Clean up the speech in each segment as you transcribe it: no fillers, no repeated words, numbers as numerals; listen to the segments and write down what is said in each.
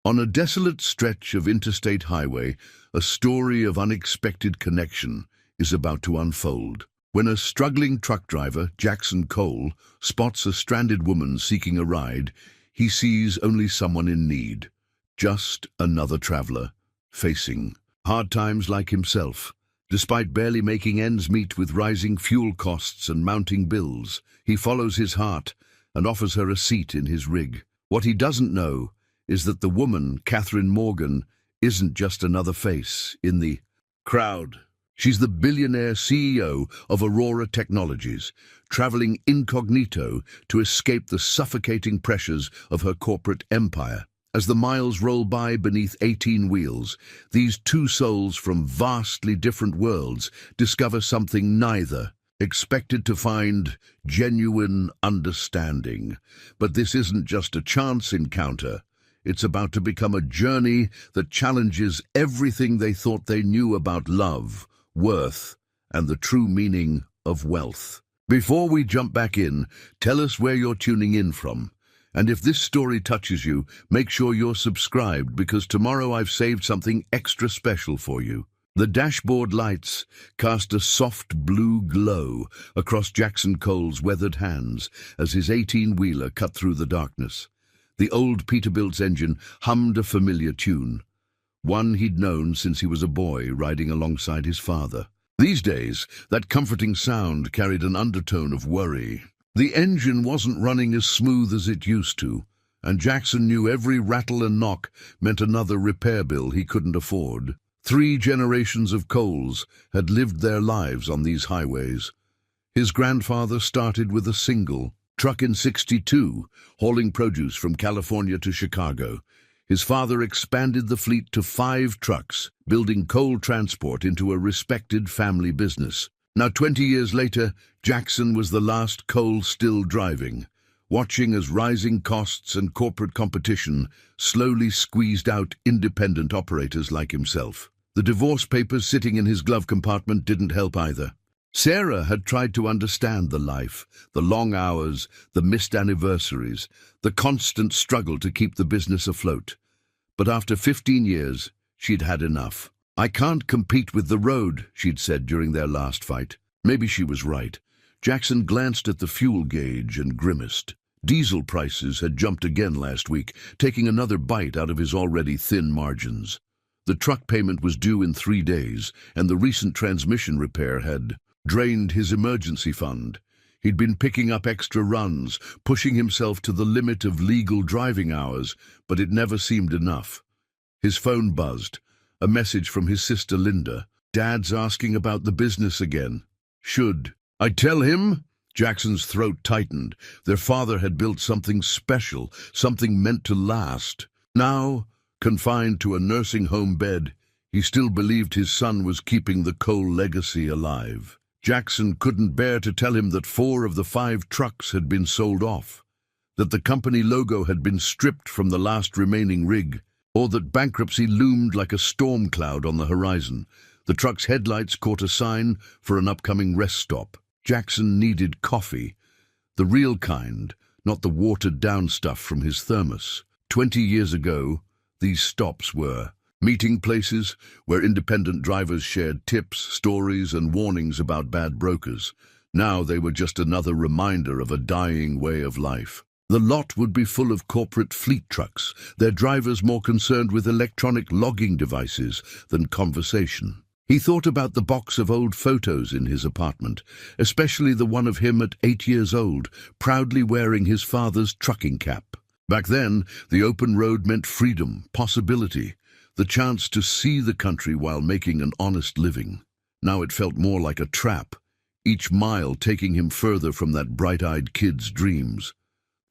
On a desolate stretch of interstate highway, a story of unexpected connection is about to unfold. When a struggling truck driver, Jackson Cole, spots a stranded woman seeking a ride, he sees only someone in need. Just another traveler, facing hard times like himself. Despite barely making ends meet with rising fuel costs and mounting bills, he follows his heart and offers her a seat in his rig. What he doesn't know is that the woman, Catherine Morgan, isn't just another face in the crowd. She's the billionaire CEO of Aurora Technologies, traveling incognito to escape the suffocating pressures of her corporate empire. As the miles roll by beneath 18 wheels, these two souls from vastly different worlds discover something neither expected to find: genuine understanding. But this isn't just a chance encounter. It's about to become a journey that challenges everything they thought they knew about love, worth, and the true meaning of wealth. Before we jump back in, tell us where you're tuning in from. And if this story touches you, make sure you're subscribed, because tomorrow I've saved something extra special for you. The dashboard lights cast a soft blue glow across Jackson Cole's weathered hands as his 18-wheeler cut through the darkness. The old Peterbilt's engine hummed a familiar tune, one he'd known since he was a boy riding alongside his father. These days, that comforting sound carried an undertone of worry. The engine wasn't running as smooth as it used to, and Jackson knew every rattle and knock meant another repair bill he couldn't afford. 3 generations of Coles had lived their lives on these highways. His grandfather started with a single truck in '62, hauling produce from California to Chicago. His father expanded the fleet to 5 trucks, building coal transport into a respected family business. Now, 20 years later, Jackson was the last Cole still driving, watching as rising costs and corporate competition slowly squeezed out independent operators like himself. The divorce papers sitting in his glove compartment didn't help either. Sarah had tried to understand the life, the long hours, the missed anniversaries, the constant struggle to keep the business afloat. But after 15 years, she'd had enough. "I can't compete with the road," she'd said during their last fight. Maybe she was right. Jackson glanced at the fuel gauge and grimaced. Diesel prices had jumped again last week, taking another bite out of his already thin margins. The truck payment was due in 3 days, and the recent transmission repair had drained his emergency fund. He'd been picking up extra runs, pushing himself to the limit of legal driving hours, but it never seemed enough. His phone buzzed. A message from his sister Linda. "Dad's asking about the business again. Should I tell him?" Jackson's throat tightened. Their father had built something special, something meant to last. Now, confined to a nursing home bed, he still believed his son was keeping the Cole legacy alive. Jackson couldn't bear to tell him that 4 of the 5 trucks had been sold off, that the company logo had been stripped from the last remaining rig, or that bankruptcy loomed like a storm cloud on the horizon. The truck's headlights caught a sign for an upcoming rest stop. Jackson needed coffee, the real kind, not the watered-down stuff from his thermos. 20 years ago, these stops were meeting places where independent drivers shared tips, stories, and warnings about bad brokers. Now they were just another reminder of a dying way of life. The lot would be full of corporate fleet trucks, their drivers more concerned with electronic logging devices than conversation. He thought about the box of old photos in his apartment, especially the one of him at 8 years old, proudly wearing his father's trucking cap. Back then, the open road meant freedom, possibility, the chance to see the country while making an honest living. Now it felt more like a trap, each mile taking him further from that bright-eyed kid's dreams.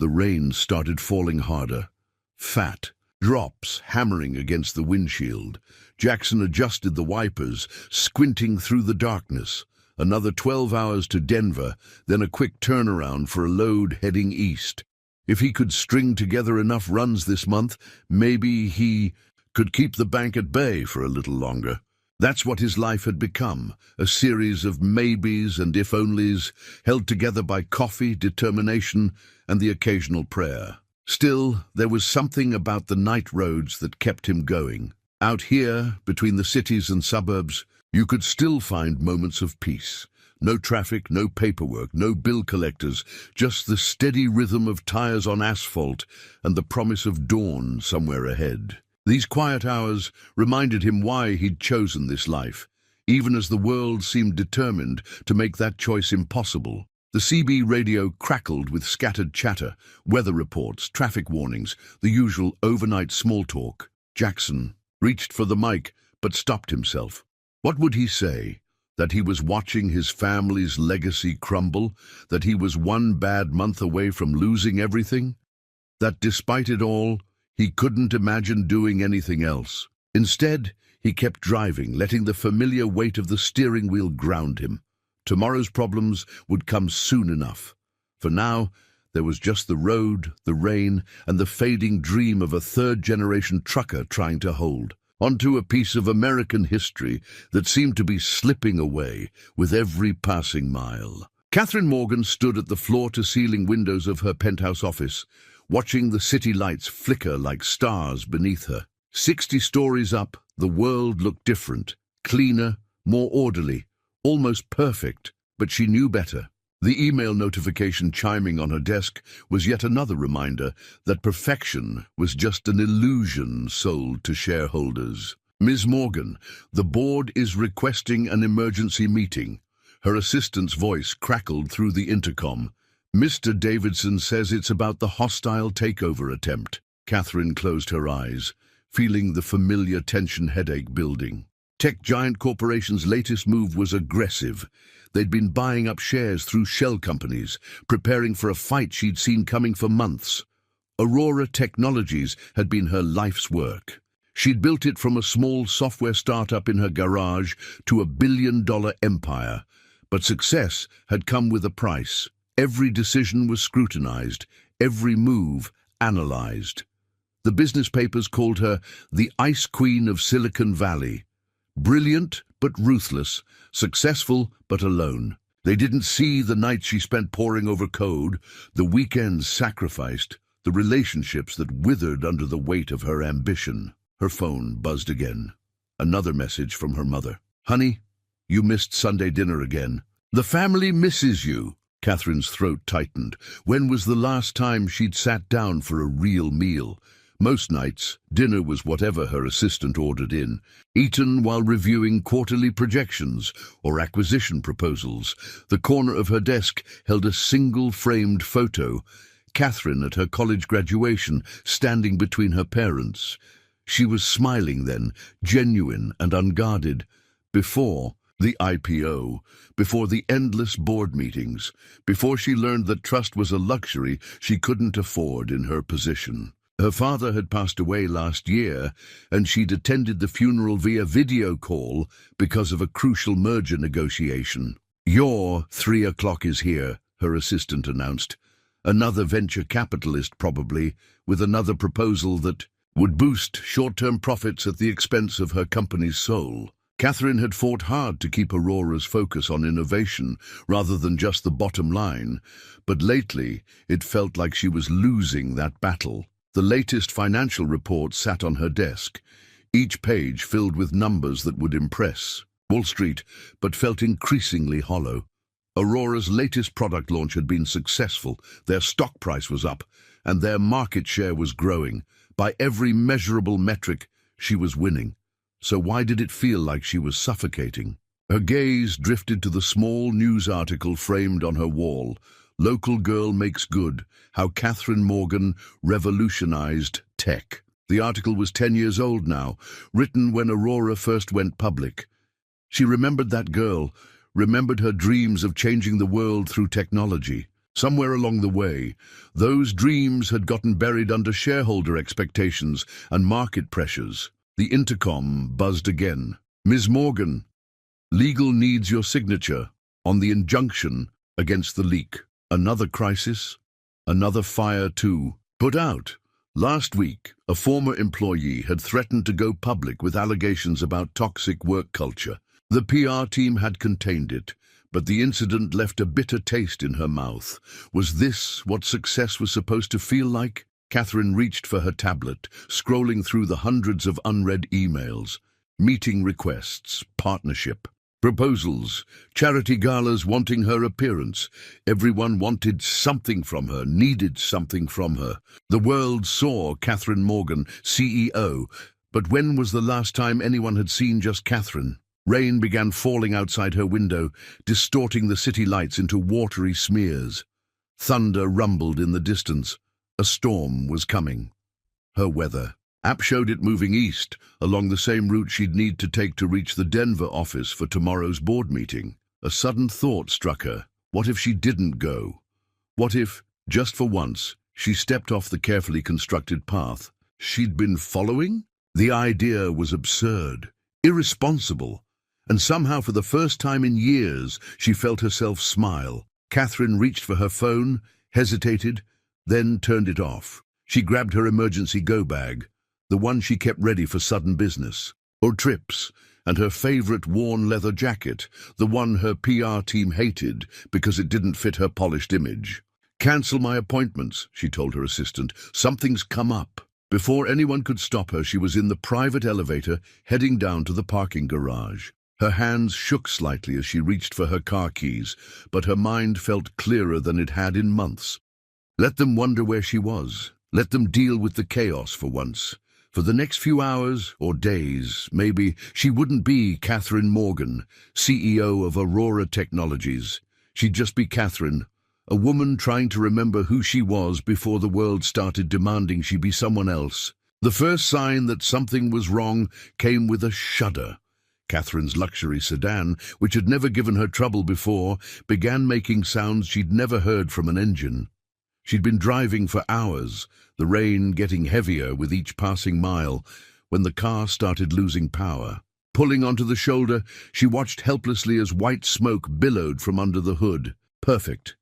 The rain started falling harder, fat drops hammering against the windshield. Jackson adjusted the wipers, squinting through the darkness. Another 12 hours to Denver, then a quick turnaround for a load heading east. If he could string together enough runs this month, maybe he could keep the bank at bay for a little longer. That's what his life had become, a series of maybes and if-onlys, held together by coffee, determination, and the occasional prayer. Still, there was something about the night roads that kept him going. Out here, between the cities and suburbs, you could still find moments of peace. No traffic, no paperwork, no bill collectors, just the steady rhythm of tires on asphalt and the promise of dawn somewhere ahead. These quiet hours reminded him why he'd chosen this life, even as the world seemed determined to make that choice impossible. The CB radio crackled with scattered chatter, weather reports, traffic warnings, the usual overnight small talk. Jackson reached for the mic, but stopped himself. What would he say? That he was watching his family's legacy crumble? That he was one bad month away from losing everything? That despite it all, he couldn't imagine doing anything else? Instead, he kept driving, letting the familiar weight of the steering wheel ground him. Tomorrow's problems would come soon enough. For now, there was just the road, the rain, and the fading dream of a third-generation trucker trying to hold onto a piece of American history that seemed to be slipping away with every passing mile. Catherine Morgan stood at the floor-to-ceiling windows of her penthouse office, watching the city lights flicker like stars beneath her. 60 stories up, the world looked different, cleaner, more orderly, almost perfect, but she knew better. The email notification chiming on her desk was yet another reminder that perfection was just an illusion sold to shareholders. Ms. Morgan, the board is requesting an emergency meeting. Her assistant's voice crackled through the intercom. Mr. Davidson says it's about the hostile takeover attempt. Catherine closed her eyes, feeling the familiar tension headache building. Tech giant corporation's latest move was aggressive. They'd been buying up shares through shell companies, preparing for a fight she'd seen coming for months. Aurora Technologies had been her life's work. She'd built it from a small software startup in her garage to a billion-dollar empire. But success had come with a price. Every decision was scrutinized, every move analyzed. The business papers called her the Ice Queen of Silicon Valley. Brilliant but ruthless, successful but alone. They didn't see the nights she spent poring over code, the weekends sacrificed, the relationships that withered under the weight of her ambition. Her phone buzzed again. Another message from her mother. "Honey, you missed Sunday dinner again. The family misses you." Catherine's throat tightened. When was the last time she'd sat down for a real meal? Most nights, dinner was whatever her assistant ordered in, eaten while reviewing quarterly projections or acquisition proposals. The corner of her desk held a single framed photo, Catherine at her college graduation, standing between her parents. She was smiling then, genuine and unguarded. Before the IPO, before the endless board meetings, before she learned that trust was a luxury she couldn't afford in her position. Her father had passed away last year, and she'd attended the funeral via video call because of a crucial merger negotiation. "Your 3 o'clock is here," her assistant announced. Another venture capitalist, probably, with another proposal that would boost short-term profits at the expense of her company's soul. Catherine had fought hard to keep Aurora's focus on innovation rather than just the bottom line, but lately it felt like she was losing that battle. The latest financial report sat on her desk, each page filled with numbers that would impress Wall Street, but felt increasingly hollow. Aurora's latest product launch had been successful, their stock price was up, and their market share was growing. By every measurable metric, she was winning. So why did it feel like she was suffocating? Her gaze drifted to the small news article framed on her wall. "Local Girl Makes Good, How Catherine Morgan Revolutionized Tech." The article was 10 years old now, written when Aurora first went public. She remembered that girl, remembered her dreams of changing the world through technology. Somewhere along the way, those dreams had gotten buried under shareholder expectations and market pressures. The intercom buzzed again. "Ms. Morgan, legal needs your signature on the injunction against the leak." Another crisis, another fire too. Put out. Last week, a former employee had threatened to go public with allegations about toxic work culture. The PR team had contained it, but the incident left a bitter taste in her mouth. Was this what success was supposed to feel like? Catherine reached for her tablet, scrolling through the hundreds of unread emails. Meeting requests, partnership, proposals, charity galas wanting her appearance. Everyone wanted something from her, needed something from her. The world saw Catherine Morgan, CEO, but when was the last time anyone had seen just Catherine? Rain began falling outside her window, distorting the city lights into watery smears. Thunder rumbled in the distance. A storm was coming. Her weather app showed it moving east, along the same route she'd need to take to reach the Denver office for tomorrow's board meeting. A sudden thought struck her. What if she didn't go? What if, just for once, she stepped off the carefully constructed path she'd been following? The idea was absurd, irresponsible, and somehow for the first time in years she felt herself smile. Catherine reached for her phone, hesitated, then turned it off. She grabbed her emergency go-bag, the one she kept ready for sudden business or trips, and her favorite worn leather jacket, the one her PR team hated because it didn't fit her polished image. "Cancel my appointments," she told her assistant. "Something's come up." Before anyone could stop her, she was in the private elevator, heading down to the parking garage. Her hands shook slightly as she reached for her car keys, but her mind felt clearer than it had in months. Let them wonder where she was. Let them deal with the chaos for once. For the next few hours or days, maybe, she wouldn't be Catherine Morgan, CEO of Aurora Technologies. She'd just be Catherine, a woman trying to remember who she was before the world started demanding she be someone else. The first sign that something was wrong came with a shudder. Catherine's luxury sedan, which had never given her trouble before, began making sounds she'd never heard from an engine. She'd been driving for hours, the rain getting heavier with each passing mile, when the car started losing power. Pulling onto the shoulder, she watched helplessly as white smoke billowed from under the hood. Perfect.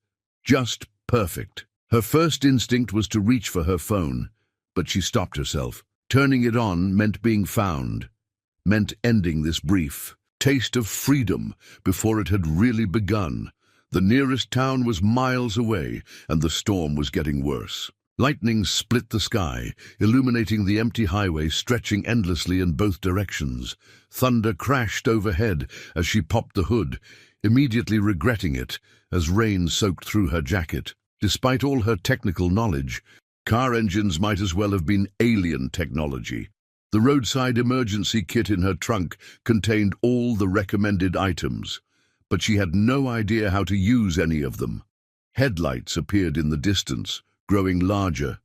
Just perfect. Her first instinct was to reach for her phone, but she stopped herself. Turning it on meant being found, meant ending this brief taste of freedom before it had really begun. The nearest town was miles away, and the storm was getting worse. Lightning split the sky, illuminating the empty highway stretching endlessly in both directions. Thunder crashed overhead as she popped the hood, immediately regretting it as rain soaked through her jacket. Despite all her technical knowledge, car engines might as well have been alien technology. The roadside emergency kit in her trunk contained all the recommended items, but she had no idea how to use any of them. Headlights appeared in the distance, growing larger.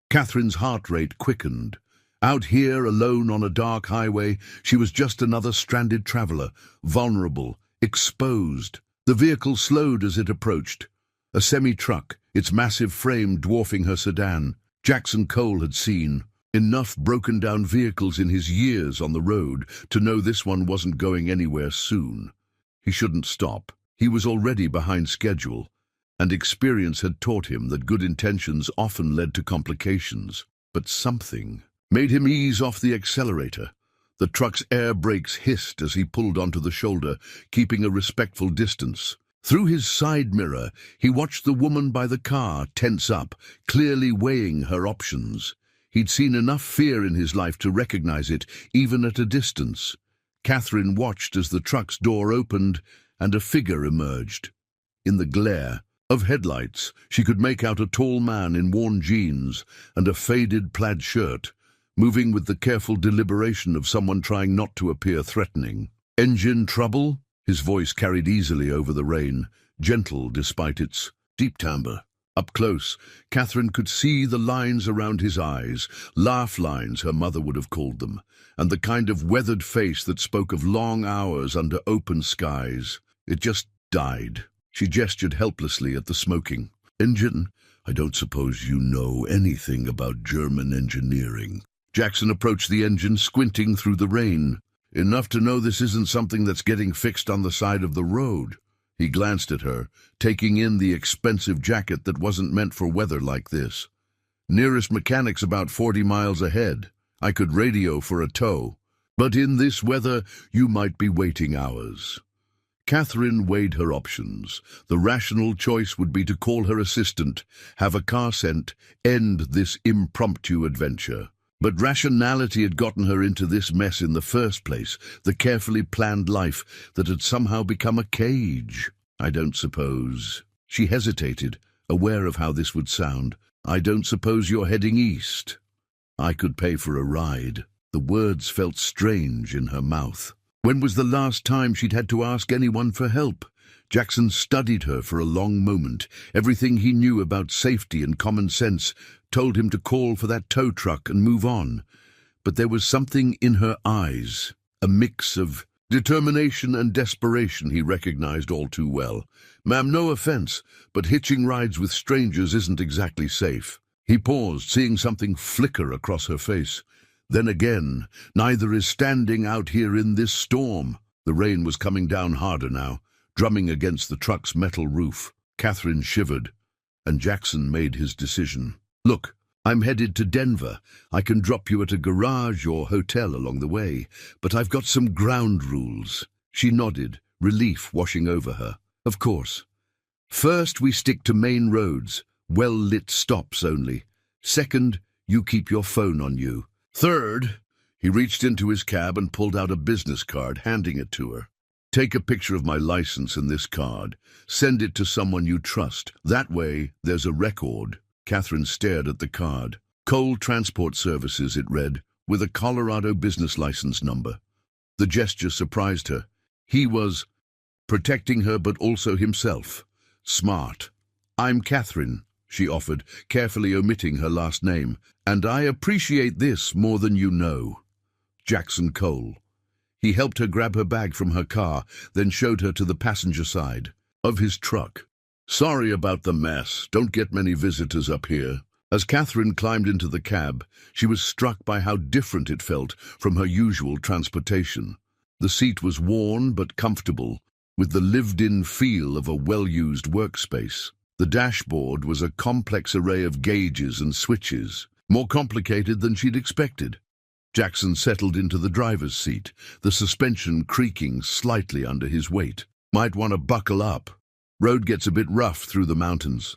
Catherine's heart rate quickened. Out here, alone on a dark highway, she was just another stranded traveler, vulnerable, exposed. The vehicle slowed as it approached. A semi-truck, its massive frame dwarfing her sedan. Jackson Cole had seen enough broken-down vehicles in his years on the road to know this one wasn't going anywhere soon. He shouldn't stop. He was already behind schedule, and experience had taught him that good intentions often led to complications. But something made him ease off the accelerator. The truck's air brakes hissed as he pulled onto the shoulder, keeping a respectful distance. Through his side mirror, he watched the woman by the car tense up, clearly weighing her options. He'd seen enough fear in his life to recognize it, even at a distance. Catherine watched as the truck's door opened and a figure emerged. In the glare of headlights, she could make out a tall man in worn jeans and a faded plaid shirt, moving with the careful deliberation of someone trying not to appear threatening. "Engine trouble?" His voice carried easily over the rain, gentle despite its deep timbre. Up close, Catherine could see the lines around his eyes, laugh lines her mother would have called them, and the kind of weathered face that spoke of long hours under open skies. It just died. She gestured helplessly at the smoking engine. "I don't suppose you know anything about German engineering." Jackson approached the engine, squinting through the rain. "Enough to know this isn't something that's getting fixed on the side of the road." He glanced at her, taking in the expensive jacket that wasn't meant for weather like this. "Nearest mechanic's about 40 miles ahead. I could radio for a tow. But in this weather, you might be waiting hours." Catherine weighed her options. The rational choice would be to call her assistant, have a car sent, end this impromptu adventure. But rationality had gotten her into this mess in the first place, the carefully planned life that had somehow become a cage. I don't suppose. She hesitated, aware of how this would sound. I don't suppose you're heading east. I could pay for a ride. The words felt strange in her mouth. When was the last time she'd had to ask anyone for help? Jackson studied her for a long moment. Everything he knew about safety and common sense told him to call for that tow truck and move on. But there was something in her eyes, a mix of determination and desperation he recognized all too well. Ma'am, no offense, but hitching rides with strangers isn't exactly safe. He paused, seeing something flicker across her face. Then again, neither is standing out here in this storm. The rain was coming down harder now, drumming against the truck's metal roof. Catherine shivered, and Jackson made his decision. Look, I'm headed to Denver. I can drop you at a garage or hotel along the way, but I've got some ground rules. She nodded, relief washing over her. Of course. First, we stick to main roads, well-lit stops only. Second, you keep your phone on you. Third, he reached into his cab and pulled out a business card, handing it to her. Take a picture of my license and this card. Send it to someone you trust. That way, there's a record. Catherine stared at the card. Cole Transport Services, it read, with a Colorado business license number. The gesture surprised her. He was protecting her, but also himself. Smart. I'm Catherine, she offered, carefully omitting her last name, and I appreciate this more than you know. Jackson Cole. He helped her grab her bag from her car, then showed her to the passenger side of his truck. Sorry about the mess. Don't get many visitors up here. As Catherine climbed into the cab, she was struck by how different it felt from her usual transportation. The seat was worn but comfortable, with the lived-in feel of a well-used workspace. The dashboard was a complex array of gauges and switches, more complicated than she'd expected. Jackson settled into the driver's seat, the suspension creaking slightly under his weight. Might want to buckle up. Road gets a bit rough through the mountains.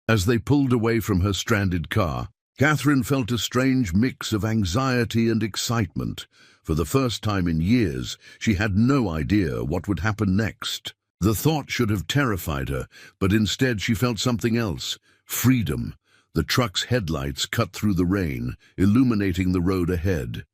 As they pulled away from her stranded car, Catherine felt a strange mix of anxiety and excitement. For the first time in years, she had no idea what would happen next. The thought should have terrified her, but instead she felt something else. Freedom. The truck's headlights cut through the rain, illuminating the road ahead.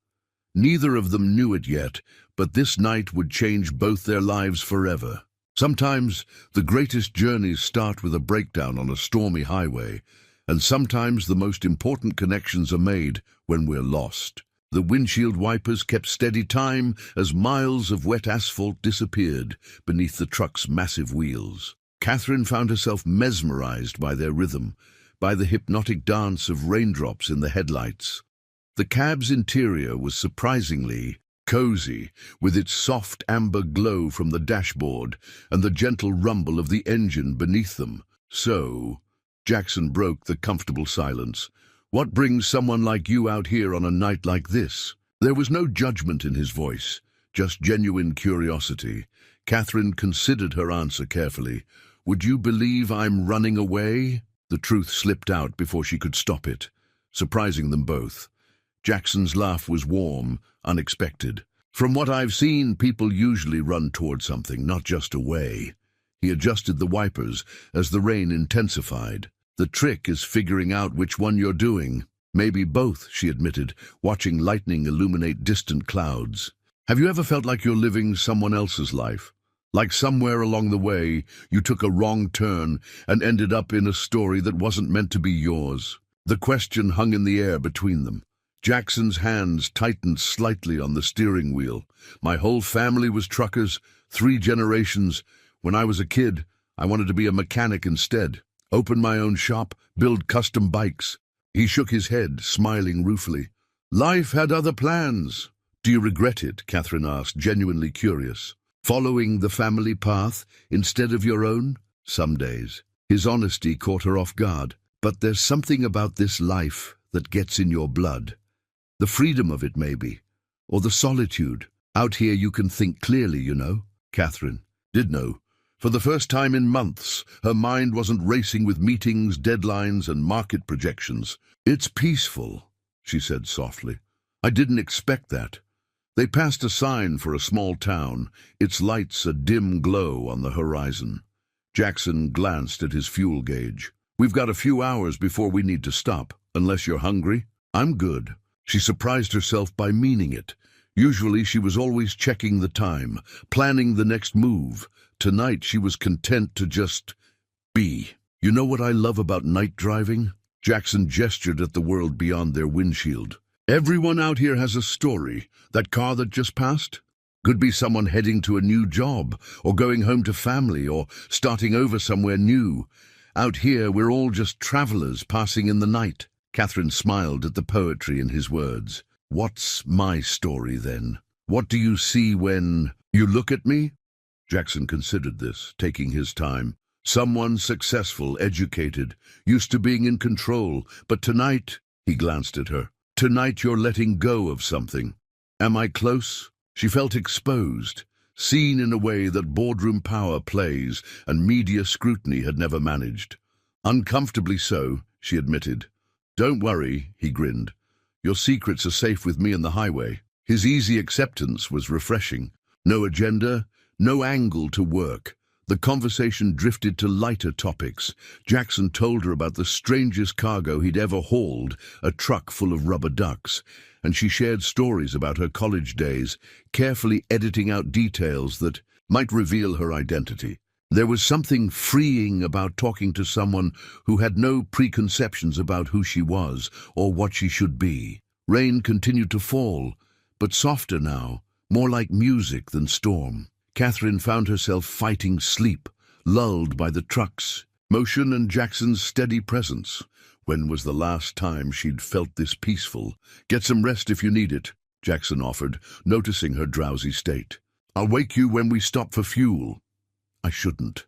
Neither of them knew it yet, but this night would change both their lives forever. Sometimes the greatest journeys start with a breakdown on a stormy highway, and sometimes the most important connections are made when we're lost. The windshield wipers kept steady time as miles of wet asphalt disappeared beneath the truck's massive wheels. Catherine found herself mesmerized by their rhythm, by the hypnotic dance of raindrops in the headlights. The cab's interior was surprisingly cozy, with its soft amber glow from the dashboard and the gentle rumble of the engine beneath them. So, Jackson broke the comfortable silence. What brings someone like you out here on a night like this? There was no judgment in his voice, just genuine curiosity. Catherine considered her answer carefully. Would you believe I'm running away? The truth slipped out before she could stop it, surprising them both. Jackson's laugh was warm, unexpected. From what I've seen, people usually run toward something, not just away. He adjusted the wipers as the rain intensified. The trick is figuring out which one you're doing. Maybe both, she admitted, watching lightning illuminate distant clouds. Have you ever felt like you're living someone else's life? Like somewhere along the way, you took a wrong turn and ended up in a story that wasn't meant to be yours? The question hung in the air between them. Jackson's hands tightened slightly on the steering wheel. My whole family was truckers, 3 generations. When I was a kid, I wanted to be a mechanic instead. Open my own shop, build custom bikes. He shook his head, smiling ruefully. Life had other plans. Do you regret it? Catherine asked, genuinely curious. Following the family path instead of your own? Some days. His honesty caught her off guard. But there's something about this life that gets in your blood. The freedom of it, maybe. Or the solitude. Out here you can think clearly, you know. Catherine, did know. For the first time in months, her mind wasn't racing with meetings, deadlines, and market projections. "It's peaceful," she said softly. "I didn't expect that." They passed a sign for a small town, its lights a dim glow on the horizon. Jackson glanced at his fuel gauge. "We've got a few hours before we need to stop, unless you're hungry." "I'm good." She surprised herself by meaning it. Usually she was always checking the time, planning the next move. Tonight she was content to just be. "You know what I love about night driving?" Jackson gestured at the world beyond their windshield. "Everyone out here has a story. That car that just passed? Could be someone heading to a new job, or going home to family, or starting over somewhere new. Out here we're all just travelers passing in the night." Catherine smiled at the poetry in his words. "What's my story then? What do you see when you look at me?" Jackson considered this, taking his time. "Someone successful, educated, used to being in control, but tonight," he glanced at her, "tonight you're letting go of something. Am I close?" She felt exposed, seen in a way that boardroom power plays and media scrutiny had never managed. "Uncomfortably so," she admitted. "Don't worry," he grinned. "Your secrets are safe with me and the highway." His easy acceptance was refreshing. No agenda, no angle to work. The conversation drifted to lighter topics. Jackson told her about the strangest cargo he'd ever hauled, a truck full of rubber ducks, and she shared stories about her college days, carefully editing out details that might reveal her identity. There was something freeing about talking to someone who had no preconceptions about who she was or what she should be. Rain continued to fall, but softer now, more like music than storm. Catherine found herself fighting sleep, lulled by the truck's motion and Jackson's steady presence. When was the last time she'd felt this peaceful? "Get some rest if you need it," Jackson offered, noticing her drowsy state. "I'll wake you when we stop for fuel." "I shouldn't."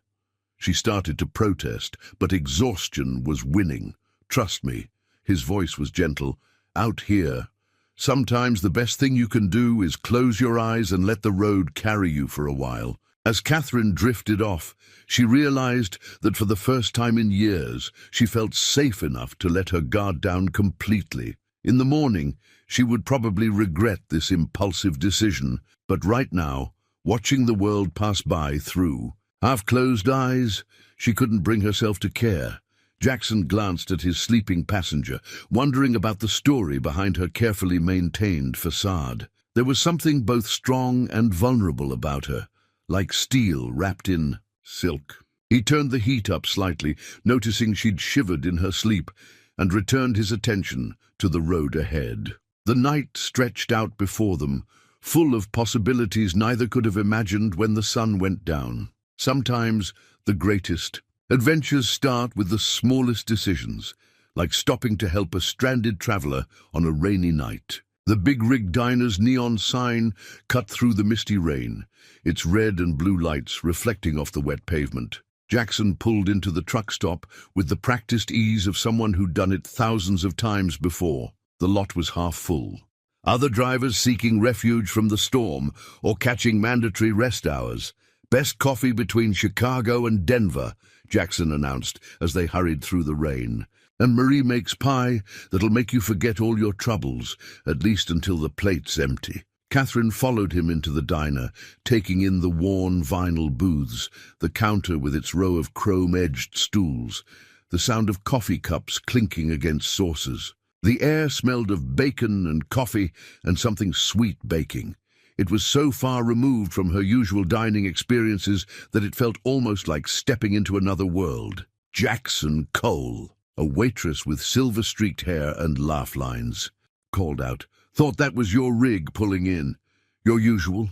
She started to protest, but exhaustion was winning. "Trust me." His voice was gentle. "Out here, sometimes the best thing you can do is close your eyes and let the road carry you for a while." As Catherine drifted off, she realized that for the first time in years, she felt safe enough to let her guard down completely. In the morning, she would probably regret this impulsive decision, but right now, watching the world pass by through half-closed eyes, she couldn't bring herself to care. Jackson glanced at his sleeping passenger, wondering about the story behind her carefully maintained facade. There was something both strong and vulnerable about her, like steel wrapped in silk. He turned the heat up slightly, noticing she'd shivered in her sleep, and returned his attention to the road ahead. The night stretched out before them, full of possibilities neither could have imagined when the sun went down. Sometimes the greatest adventures start with the smallest decisions, like stopping to help a stranded traveler on a rainy night. The Big Rig Diner's neon sign cut through the misty rain, its red and blue lights reflecting off the wet pavement. Jackson pulled into the truck stop with the practiced ease of someone who'd done it thousands of times before. The lot was half full. Other drivers seeking refuge from the storm or catching mandatory rest hours. "Best coffee between Chicago and Denver," Jackson announced as they hurried through the rain. "And Marie makes pie that'll make you forget all your troubles, at least until the plate's empty." Catherine followed him into the diner, taking in the worn vinyl booths, the counter with its row of chrome-edged stools, the sound of coffee cups clinking against saucers. The air smelled of bacon and coffee and something sweet baking. It was so far removed from her usual dining experiences that it felt almost like stepping into another world. Jackson Cole, a waitress with silver-streaked hair and laugh lines, called out, "Thought that was your rig pulling in. Your usual?"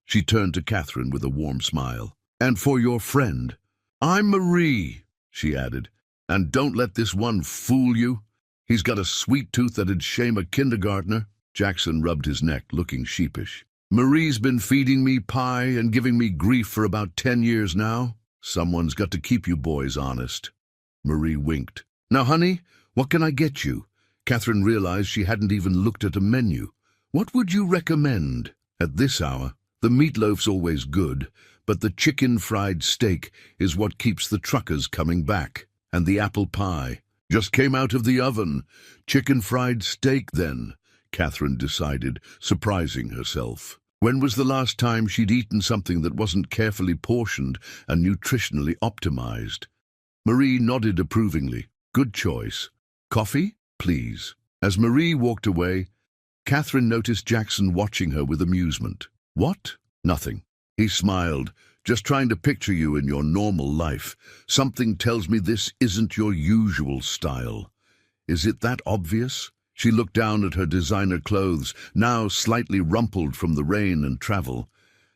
She turned to Catherine with a warm smile. "And for your friend." "I'm Marie," she added. "And don't let this one fool you. He's got a sweet tooth that'd shame a kindergartner." Jackson rubbed his neck, looking sheepish. "Marie's been feeding me pie and giving me grief for about 10 years now. Someone's got to keep you boys honest." Marie winked. "Now, honey, what can I get you?" Catherine realized she hadn't even looked at a menu. "What would you recommend?" At this hour, the meatloaf's always good, but the chicken fried steak is what keeps the truckers coming back. And the apple pie just came out of the oven. Chicken fried steak, then, Catherine decided, surprising herself. When was the last time she'd eaten something that wasn't carefully portioned and nutritionally optimized? Marie nodded approvingly. Good choice. Coffee, please. As Marie walked away, Catherine noticed Jackson watching her with amusement. What? Nothing. He smiled. Just trying to picture you in your normal life. Something tells me this isn't your usual style. Is it that obvious? She looked down at her designer clothes, now slightly rumpled from the rain and travel.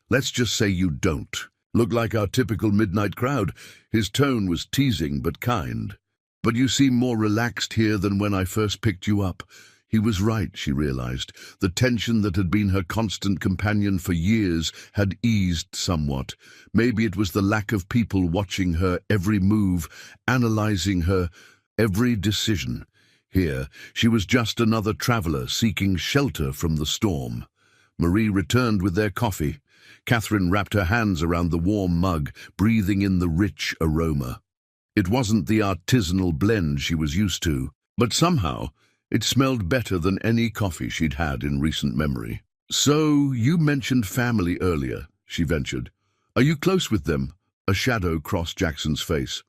Let's just say you don't. Look like our typical midnight crowd. His tone was teasing but kind. But you seem more relaxed here than when I first picked you up. He was right, she realized. The tension that had been her constant companion for years had eased somewhat. Maybe it was the lack of people watching her every move, analyzing her every decision. Here, she was just another traveler seeking shelter from the storm. Marie returned with their coffee. Catherine wrapped her hands around the warm mug, breathing in the rich aroma. It wasn't the artisanal blend she was used to, but somehow it smelled better than any coffee she'd had in recent memory. So, you mentioned family earlier, she ventured. Are you close with them? A shadow crossed Jackson's face.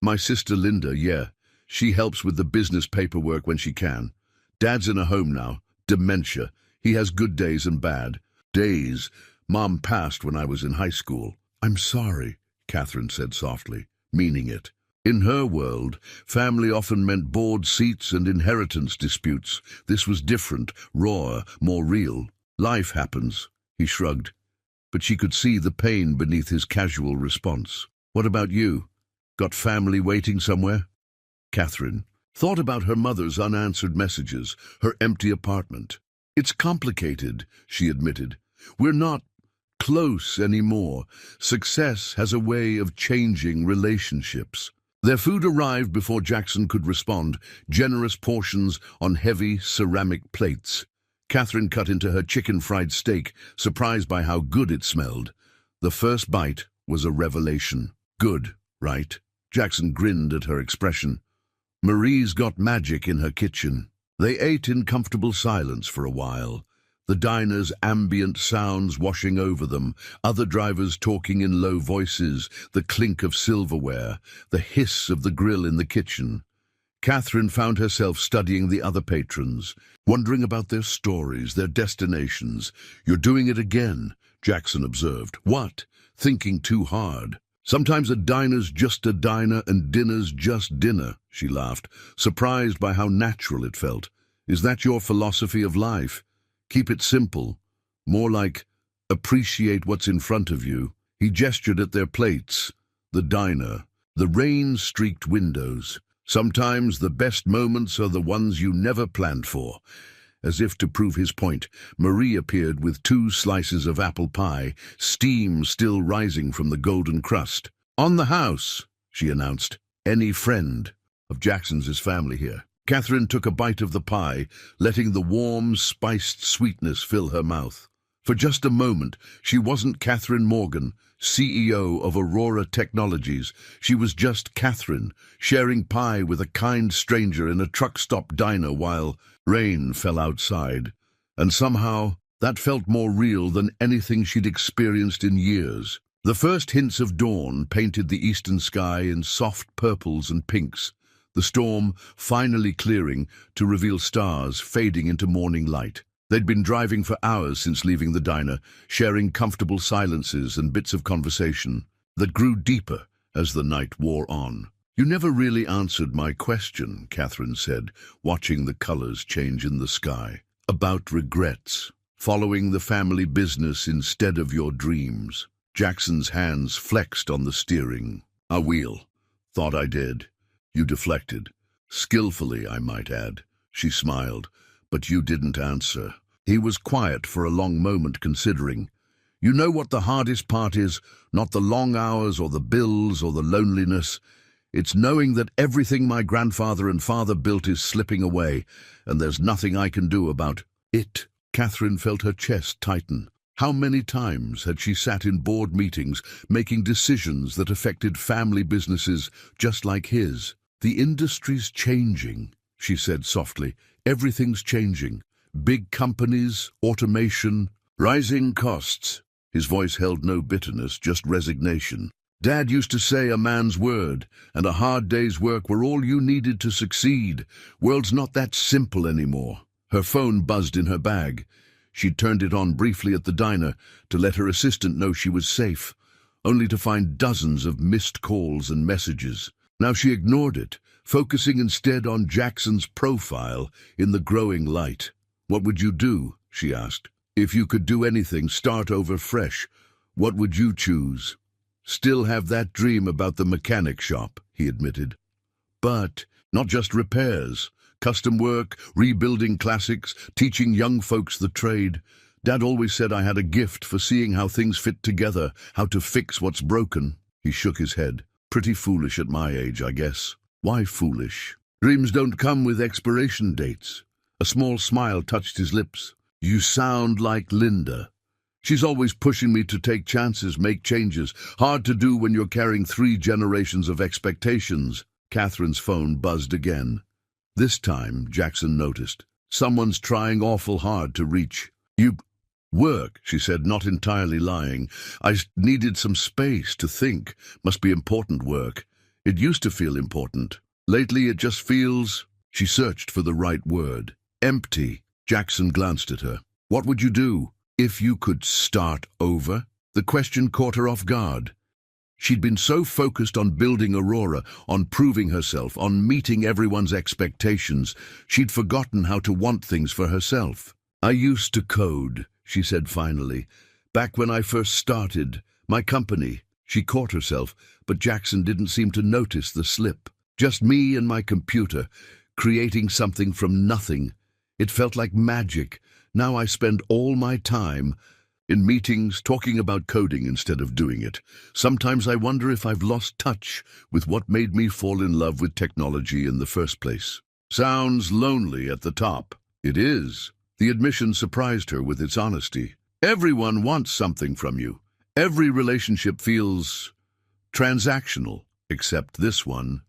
My sister Linda, yeah. She helps with the business paperwork when she can. Dad's in a home now. Dementia. He has good days and bad. Days. Mom passed when I was in high school. I'm sorry, Catherine said softly, meaning it. In her world, family often meant board seats and inheritance disputes. This was different, raw, more real. Life happens, he shrugged. But she could see the pain beneath his casual response. What about you? Got family waiting somewhere? Catherine thought about her mother's unanswered messages, her empty apartment. It's complicated, she admitted. We're not close anymore. Success has a way of changing relationships. Their food arrived before Jackson could respond, generous portions on heavy ceramic plates. Catherine cut into her chicken fried steak, surprised by how good it smelled. The first bite was a revelation. Good, right? Jackson grinned at her expression. Marie's got magic in her kitchen. They ate in comfortable silence for a while. The diner's ambient sounds washing over them, other drivers talking in low voices, the clink of silverware, the hiss of the grill in the kitchen. Catherine found herself studying the other patrons, wondering about their stories, their destinations. You're doing it again, Jackson observed. What? Thinking too hard. Sometimes a diner's just a diner and dinner's just dinner, she laughed, surprised by how natural it felt. Is that your philosophy of life? Keep it simple. More like, appreciate what's in front of you. He gestured at their plates. The diner. The rain-streaked windows. Sometimes the best moments are the ones you never planned for. As if to prove his point, Marie appeared with 2 slices of apple pie, steam still rising from the golden crust. On the house, she announced. Any friend of Jackson's is family here. Catherine took a bite of the pie, letting the warm, spiced sweetness fill her mouth. For just a moment, she wasn't Catherine Morgan, CEO of Aurora Technologies. She was just Catherine, sharing pie with a kind stranger in a truck-stop diner while rain fell outside. And somehow, that felt more real than anything she'd experienced in years. The first hints of dawn painted the eastern sky in soft purples and pinks, the storm finally clearing to reveal stars fading into morning light. They'd been driving for hours since leaving the diner, sharing comfortable silences and bits of conversation that grew deeper as the night wore on. You never really answered my question, Catherine said, watching the colors change in the sky. About regrets, following the family business instead of your dreams. Jackson's hands flexed on the steering. A wheel. Thought I did. You deflected. Skillfully, I might add. She smiled, but you didn't answer. He was quiet for a long moment, considering. You know what the hardest part is? Not the long hours or the bills or the loneliness. It's knowing that everything my grandfather and father built is slipping away, and there's nothing I can do about it. Catherine felt her chest tighten. How many times had she sat in board meetings making decisions that affected family businesses just like his? "The industry's changing," she said softly. "Everything's changing. Big companies, automation, rising costs." His voice held no bitterness, just resignation. "Dad used to say a man's word and a hard day's work were all you needed to succeed. World's not that simple anymore." Her phone buzzed in her bag. She'd turned it on briefly at the diner to let her assistant know she was safe, only to find dozens of missed calls and messages. Now she ignored it, focusing instead on Jackson's profile in the growing light. "What would you do?" she asked. "If you could do anything, start over fresh, what would you choose?" "Still have that dream about the mechanic shop," he admitted. "But not just repairs. Custom work, rebuilding classics, teaching young folks the trade. Dad always said I had a gift for seeing how things fit together, how to fix what's broken." He shook his head. "Pretty foolish at my age, I guess." "Why foolish?" "Dreams don't come with expiration dates." A small smile touched his lips. "You sound like Linda. She's always pushing me to take chances, make changes. Hard to do when you're carrying 3 generations of expectations." Catherine's phone buzzed again. This time, Jackson noticed. Someone's trying awful hard to reach. "You work," she said, not entirely lying. "I needed some space to think. Must be important work. It used to feel important. Lately it just feels—" She searched for the right word. "Empty." Jackson glanced at her. "What would you do if you could start over?" The question caught her off guard. She'd been so focused on building Aurora, on proving herself, on meeting everyone's expectations, she'd forgotten how to want things for herself. "I used to code," she said finally. "Back when I first started my company." She caught herself, but Jackson didn't seem to notice the slip. "Just me and my computer, creating something from nothing. It felt like magic. Now I spend all my time in meetings talking about coding instead of doing it. Sometimes I wonder if I've lost touch with what made me fall in love with technology in the first place." "Sounds lonely at the top." "It is." The admission surprised her with its honesty. "Everyone wants something from you. Every relationship feels transactional, except this one,"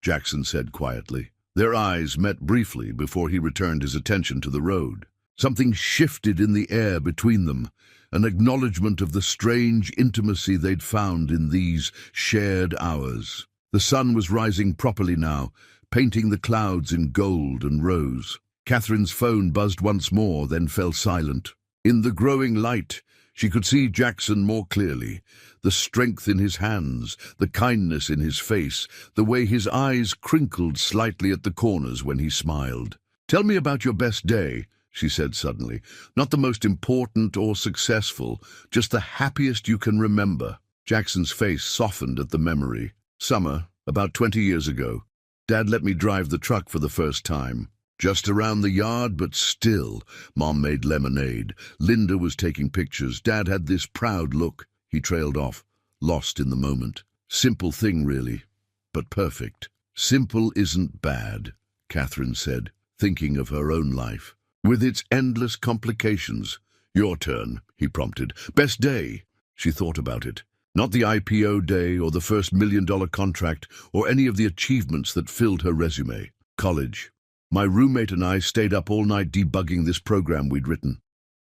Jackson said quietly. Their eyes met briefly before he returned his attention to the road. Something shifted in the air between them, an acknowledgement of the strange intimacy they'd found in these shared hours. The sun was rising properly now, painting the clouds in gold and rose. Catherine's phone buzzed once more, then fell silent. In the growing light, she could see Jackson more clearly. The strength in his hands, the kindness in his face, the way his eyes crinkled slightly at the corners when he smiled. "Tell me about your best day," she said suddenly. "Not the most important or successful, just the happiest you can remember." Jackson's face softened at the memory. "Summer, about 20 years ago. Dad let me drive the truck for the first time. Just around the yard, but still. Mom made lemonade. Linda was taking pictures. Dad had this proud look." He trailed off, lost in the moment. "Simple thing, really, but perfect." "Simple isn't bad," Catherine said, thinking of her own life, with its endless complications. "Your turn," he prompted. "Best day?" She thought about it. Not the IPO day or the first $1 million contract or any of the achievements that filled her resume. College. My roommate and I stayed up all night debugging this program we'd written.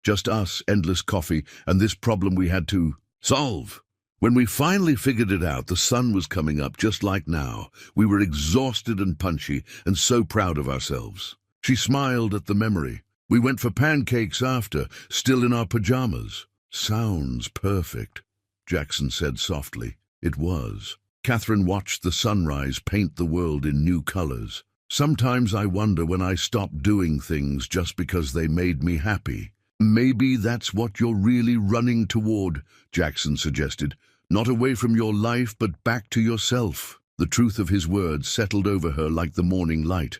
Just us, endless coffee, and this problem we had to solve. When we finally figured it out, the sun was coming up just like now. We were exhausted and punchy and so proud of ourselves. She smiled at the memory. We went for pancakes after, still in our pajamas. "Sounds perfect," Jackson said softly. It was. Catherine watched the sunrise paint the world in new colors. "Sometimes I wonder when I stopped doing things just because they made me happy." "Maybe that's what you're really running toward," Jackson suggested. "Not away from your life, but back to yourself." The truth of his words settled over her like the morning light.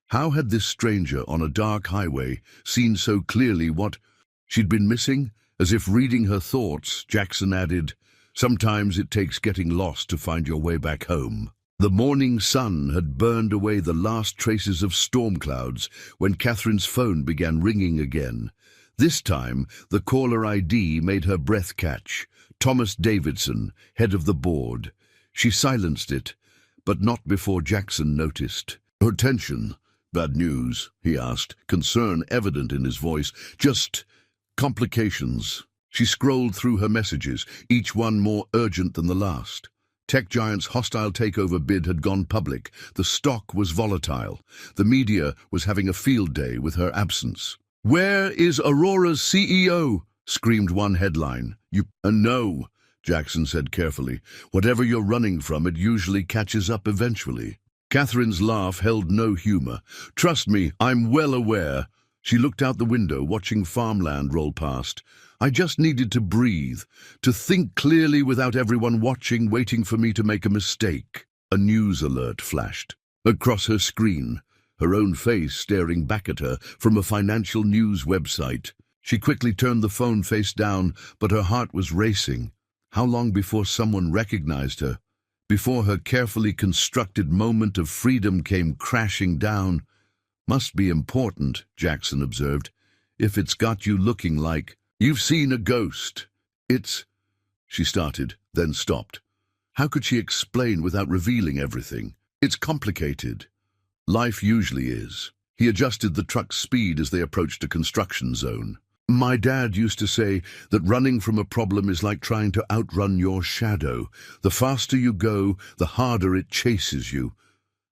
How had this stranger on a dark highway seen so clearly what she'd been missing? As if reading her thoughts, Jackson added, "Sometimes it takes getting lost to find your way back home." The morning sun had burned away the last traces of storm clouds when Catherine's phone began ringing again. This time, the caller ID made her breath catch. Thomas Davidson, head of the board. She silenced it, but not before Jackson noticed. "Attention. Bad news?" he asked, concern evident in his voice. "Just complications." She scrolled through her messages, each one more urgent than the last. Tech giant's hostile takeover bid had gone public. The stock was volatile. The media was having a field day with her absence. "Where is Aurora's CEO?" screamed one headline. No," Jackson said carefully. "Whatever you're running from, it usually catches up eventually." Catherine's laugh held no humor. "Trust me, I'm well aware." She looked out the window, watching farmland roll past. "I just needed to breathe, to think clearly without everyone watching, waiting for me to make a mistake." A news alert flashed across her screen, her own face staring back at her from a financial news website. She quickly turned the phone face down, but her heart was racing. How long before someone recognized her? Before her carefully constructed moment of freedom came crashing down? "Must be important," Jackson observed, "if it's got you looking like you've seen a ghost." "It's—" she started, then stopped. How could she explain without revealing everything? "It's complicated. Life usually is." He adjusted the truck's speed as they approached a construction zone. "My dad used to say that running from a problem is like trying to outrun your shadow. The faster you go, the harder it chases you."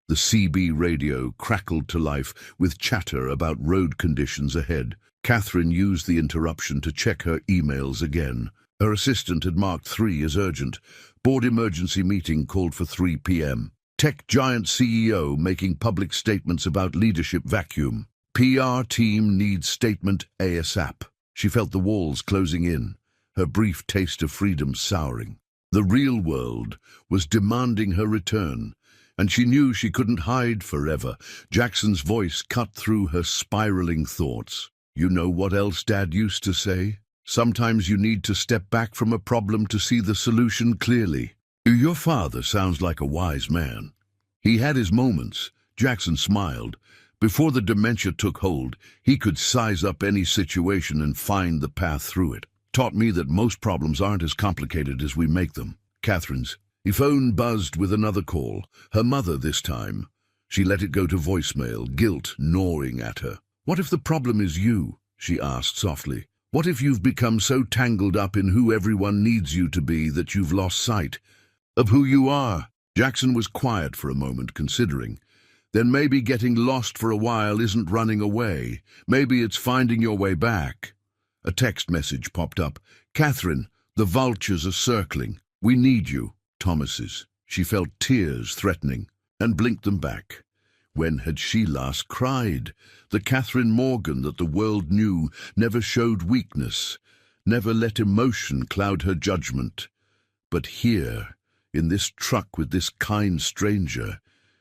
The CB radio crackled to life with chatter about road conditions ahead. Catherine used the interruption to check her emails again. Her assistant had marked 3 as urgent. Board emergency meeting called for 3 p.m. Tech giant CEO making public statements about leadership vacuum. PR team needs statement ASAP. She felt the walls closing in, her brief taste of freedom souring. The real world was demanding her return, and she knew she couldn't hide forever. Jackson's voice cut through her spiraling thoughts. "You know what else Dad used to say? Sometimes you need to step back from a problem to see the solution clearly." "Your father sounds like a wise man." "He had his moments." Jackson smiled. "Before the dementia took hold, he could size up any situation and find the path through it. Taught me that most problems aren't as complicated as we make them." Catherine's phone buzzed with another call. Her mother this time. She let it go to voicemail, guilt gnawing at her. "What if the problem is you?" she asked softly. "What if you've become so tangled up in who everyone needs you to be that you've lost sight of who you are?" Jackson was quiet for a moment, considering. "Then maybe getting lost for a while isn't running away. Maybe it's finding your way back." A text message popped up. "Catherine, the vultures are circling. We need you." Thomas's. She felt tears threatening and blinked them back. When had she last cried? The Catherine Morgan that the world knew never showed weakness, never let emotion cloud her judgment. But here, in this truck with this kind stranger,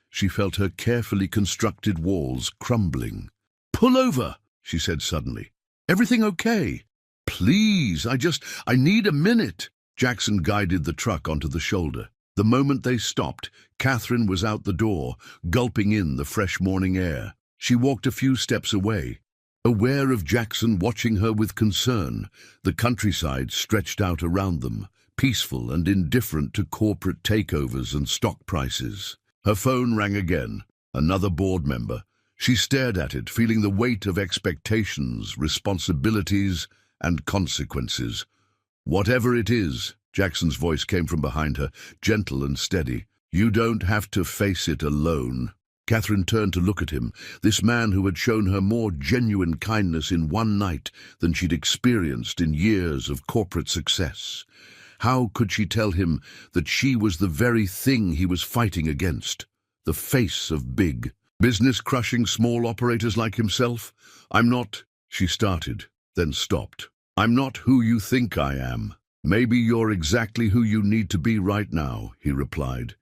she felt her carefully constructed walls crumbling. "Pull over," she said suddenly. "Everything okay?" "Please, I need a minute." Jackson guided the truck onto the shoulder. The moment they stopped, Catherine was out the door, gulping in the fresh morning air. She walked a few steps away, aware of Jackson watching her with concern. The countryside stretched out around them, peaceful and indifferent to corporate takeovers and stock prices. Her phone rang again. Another board member. She stared at it, feeling the weight of expectations, responsibilities, and consequences. "Whatever it is," Jackson's voice came from behind her, gentle and steady. "You don't have to face it alone." Catherine turned to look at him, this man who had shown her more genuine kindness in one night than she'd experienced in years of corporate success. How could she tell him that she was the very thing he was fighting against? The face of big business crushing small operators like himself? "I'm not," she started, then stopped. "I'm not who you think I am." "Maybe you're exactly who you need to be right now," he replied,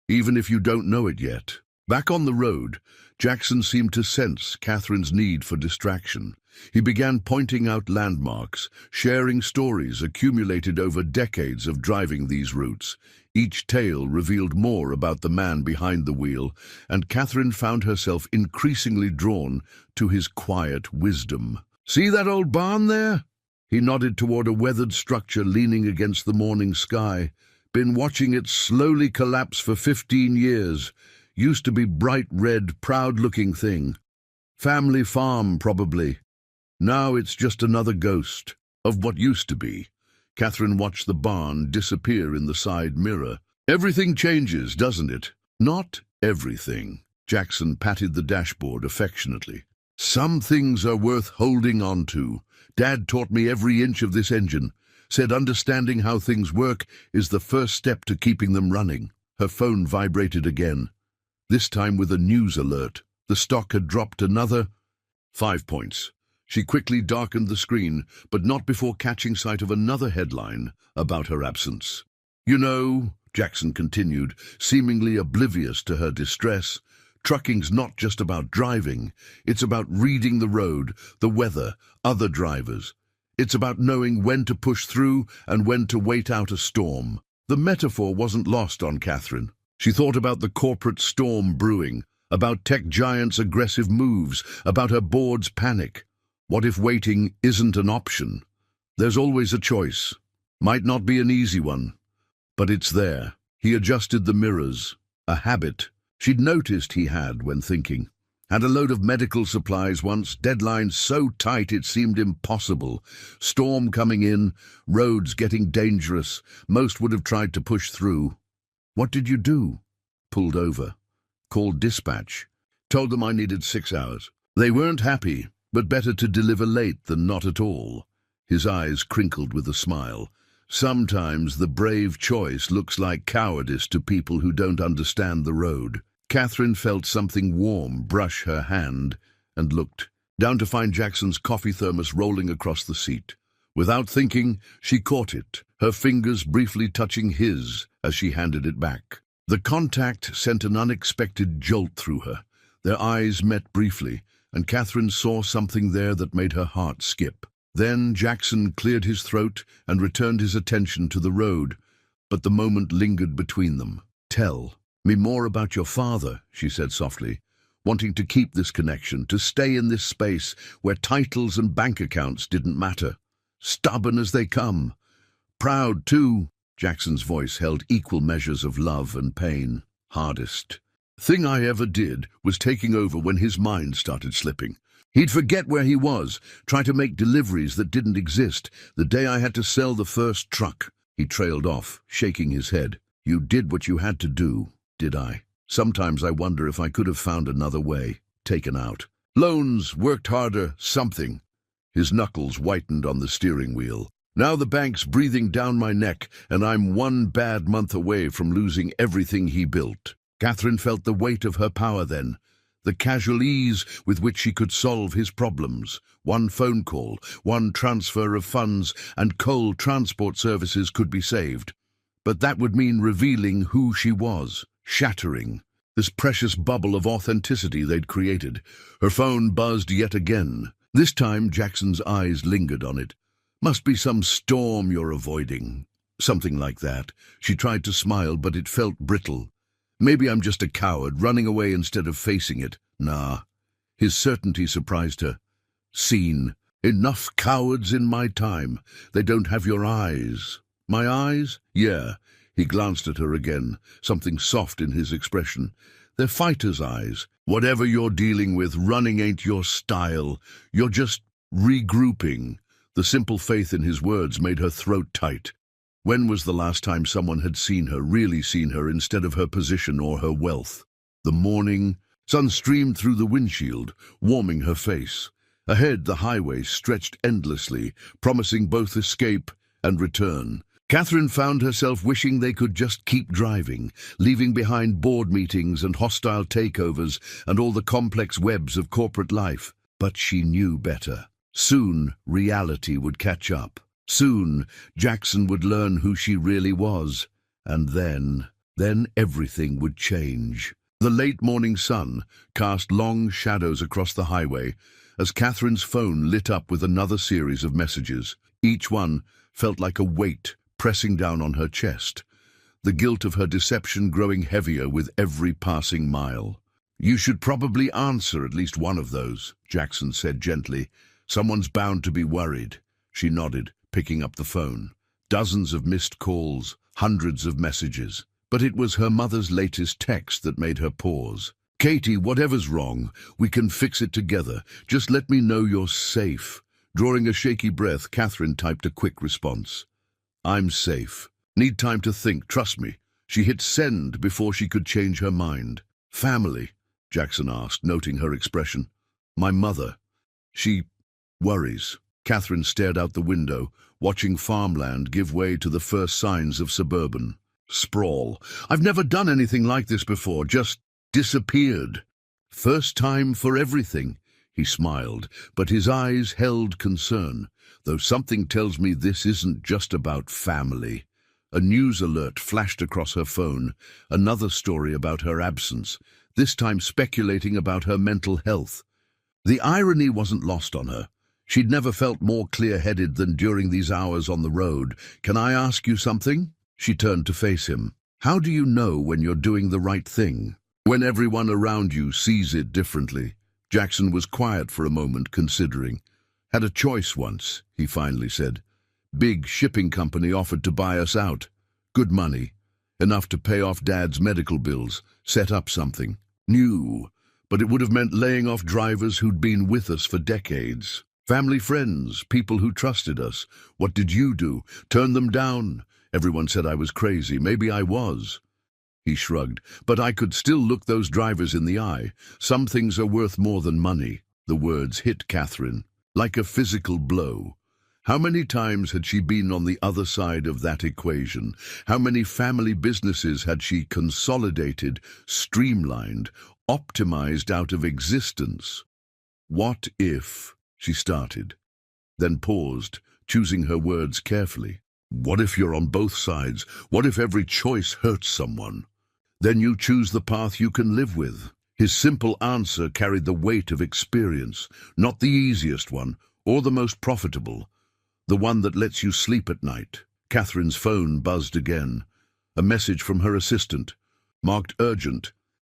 "even if you don't know it yet." Back on the road, Jackson seemed to sense Catherine's need for distraction. He began pointing out landmarks, sharing stories accumulated over decades of driving these routes. Each tale revealed more about the man behind the wheel, and Catherine found herself increasingly drawn to his quiet wisdom. See that old barn there? He nodded toward a weathered structure leaning against the morning sky. Been watching it slowly collapse for 15 years. Used to be bright red, proud-looking thing. Family farm, probably. Now it's just another ghost of what used to be. Catherine watched the barn disappear in the side mirror. Everything changes, doesn't it? Not everything. Jackson patted the dashboard affectionately. Some things are worth holding on to. Dad taught me every inch of this engine. Said understanding how things work is the first step to keeping them running. Her phone vibrated again. This time with a news alert. The stock had dropped another 5 points. She quickly darkened the screen, but not before catching sight of another headline about her absence. You know, Jackson continued, seemingly oblivious to her distress, trucking's not just about driving. It's about reading the road, the weather, other drivers. It's about knowing when to push through and when to wait out a storm. The metaphor wasn't lost on Catherine. She thought about the corporate storm brewing, about tech giants' aggressive moves, about her board's panic. What if waiting isn't an option? There's always a choice. Might not be an easy one, but it's there. He adjusted the mirrors, a habit she'd noticed he had when thinking. Had a load of medical supplies once, deadlines so tight it seemed impossible. Storm coming in, roads getting dangerous. Most would have tried to push through. What did you do? Pulled over. Called dispatch. Told them I needed 6 hours. They weren't happy, but better to deliver late than not at all. His eyes crinkled with a smile. Sometimes the brave choice looks like cowardice to people who don't understand the road. Catherine felt something warm brush her hand and looked down to find Jackson's coffee thermos rolling across the seat. Without thinking, she caught it, her fingers briefly touching his as she handed it back. The contact sent an unexpected jolt through her. Their eyes met briefly, and Catherine saw something there that made her heart skip. Then Jackson cleared his throat and returned his attention to the road, but the moment lingered between them. Tell me more about your father, she said softly, wanting to keep this connection, to stay in this space where titles and bank accounts didn't matter. Stubborn as they come. Proud, too. Jackson's voice held equal measures of love and pain. Hardest thing I ever did was taking over when his mind started slipping. He'd forget where he was, try to make deliveries that didn't exist. The day I had to sell the first truck. He trailed off, shaking his head. You did what you had to do, did I? Sometimes I wonder if I could have found another way. Taken out. Loans, worked harder, something. His knuckles whitened on the steering wheel. Now the bank's breathing down my neck, and I'm one bad month away from losing everything he built. Catherine felt the weight of her power then, the casual ease with which she could solve his problems. One phone call, one transfer of funds, and coal transport services could be saved. But that would mean revealing who she was, shattering this precious bubble of authenticity they'd created. Her phone buzzed yet again. This time Jackson's eyes lingered on it. Must be some storm you're avoiding. Something like that. She tried to smile, but it felt brittle. Maybe I'm just a coward, running away instead of facing it. Nah. His certainty surprised her. Seen. Enough cowards in my time. They don't have your eyes. My eyes? Yeah. He glanced at her again, something soft in his expression. They're fighter's eyes. Whatever you're dealing with, running ain't your style. You're just regrouping. The simple faith in his words made her throat tight. When was the last time someone had seen her, really seen her, instead of her position or her wealth? The morning sun streamed through the windshield, warming her face. Ahead, the highway stretched endlessly, promising both escape and return. Catherine found herself wishing they could just keep driving, leaving behind board meetings and hostile takeovers and all the complex webs of corporate life. But she knew better. Soon, reality would catch up. Soon, Jackson would learn who she really was. And then everything would change. The late morning sun cast long shadows across the highway as Catherine's phone lit up with another series of messages. Each one felt like a weight pressing down on her chest, the guilt of her deception growing heavier with every passing mile. You should probably answer at least one of those, Jackson said gently, Someone's bound to be worried. She nodded, picking up the phone. Dozens of missed calls, hundreds of messages. But it was her mother's latest text that made her pause. "Katie, whatever's wrong, we can fix it together. Just let me know you're safe." Drawing a shaky breath, Catherine typed a quick response. "I'm safe. Need time to think, trust me." She hit send before she could change her mind. "Family?" Jackson asked, noting her expression. "My mother. She worries." Catherine stared out the window, watching farmland give way to the first signs of suburban sprawl. "I've never done anything like this before, just disappeared. First time for everything." He smiled, but his eyes held concern. "Though something tells me this isn't just about family." A news alert flashed across her phone, another story about her absence, this time speculating about her mental health. The irony wasn't lost on her. She'd never felt more clear-headed than during these hours on the road. "Can I ask you something?" She turned to face him. "How do you know when you're doing the right thing? When everyone around you sees it differently?" Jackson was quiet for a moment, considering. "Had a choice once," he finally said. "Big shipping company offered to buy us out. Good money. Enough to pay off Dad's medical bills, set up something. New. But it would have meant laying off drivers who'd been with us for decades. Family friends, people who trusted us. What did you do? Turn them down? Everyone said I was crazy. Maybe I was." He shrugged. "But I could still look those drivers in the eye. Some things are worth more than money." The words hit Catherine like a physical blow. How many times had she been on the other side of that equation? How many family businesses had she consolidated, streamlined, optimized out of existence? "What if," she started, then paused, choosing her words carefully. "What if you're on both sides? What if every choice hurts someone? Then you choose the path you can live with." His simple answer carried the weight of experience, not the easiest one, or the most profitable. The one that lets you sleep at night. Catherine's phone buzzed again. A message from her assistant, marked urgent.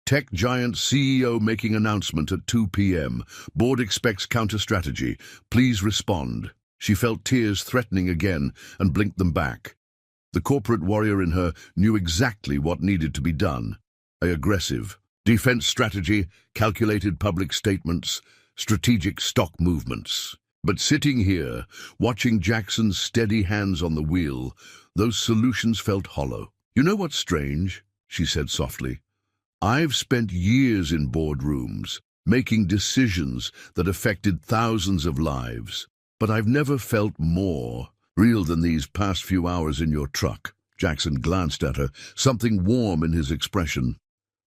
"Tech giant CEO making announcement at 2 p.m. Board expects counter-strategy. Please respond." She felt tears threatening again and blinked them back. The corporate warrior in her knew exactly what needed to be done. Aggressive. Defense strategy, calculated public statements, strategic stock movements. But sitting here, watching Jackson's steady hands on the wheel, those solutions felt hollow. "You know what's strange?" she said softly. "I've spent years in boardrooms, making decisions that affected thousands of lives, but I've never felt more real than these past few hours in your truck." Jackson glanced at her, something warm in his expression.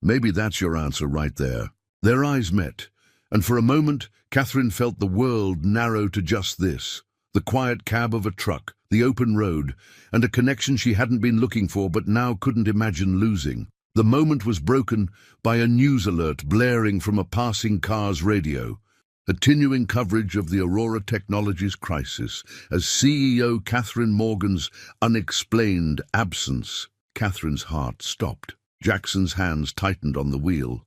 "Maybe that's your answer right there." Their eyes met, and for a moment Catherine felt the world narrow to just this: the quiet cab of a truck, the open road, and a connection she hadn't been looking for but now couldn't imagine losing. The moment was broken by a news alert blaring from a passing car's radio. Continuing coverage of the Aurora Technologies crisis as CEO Catherine Morgan's unexplained absence. Catherine's heart stopped. Jackson's hands tightened on the wheel,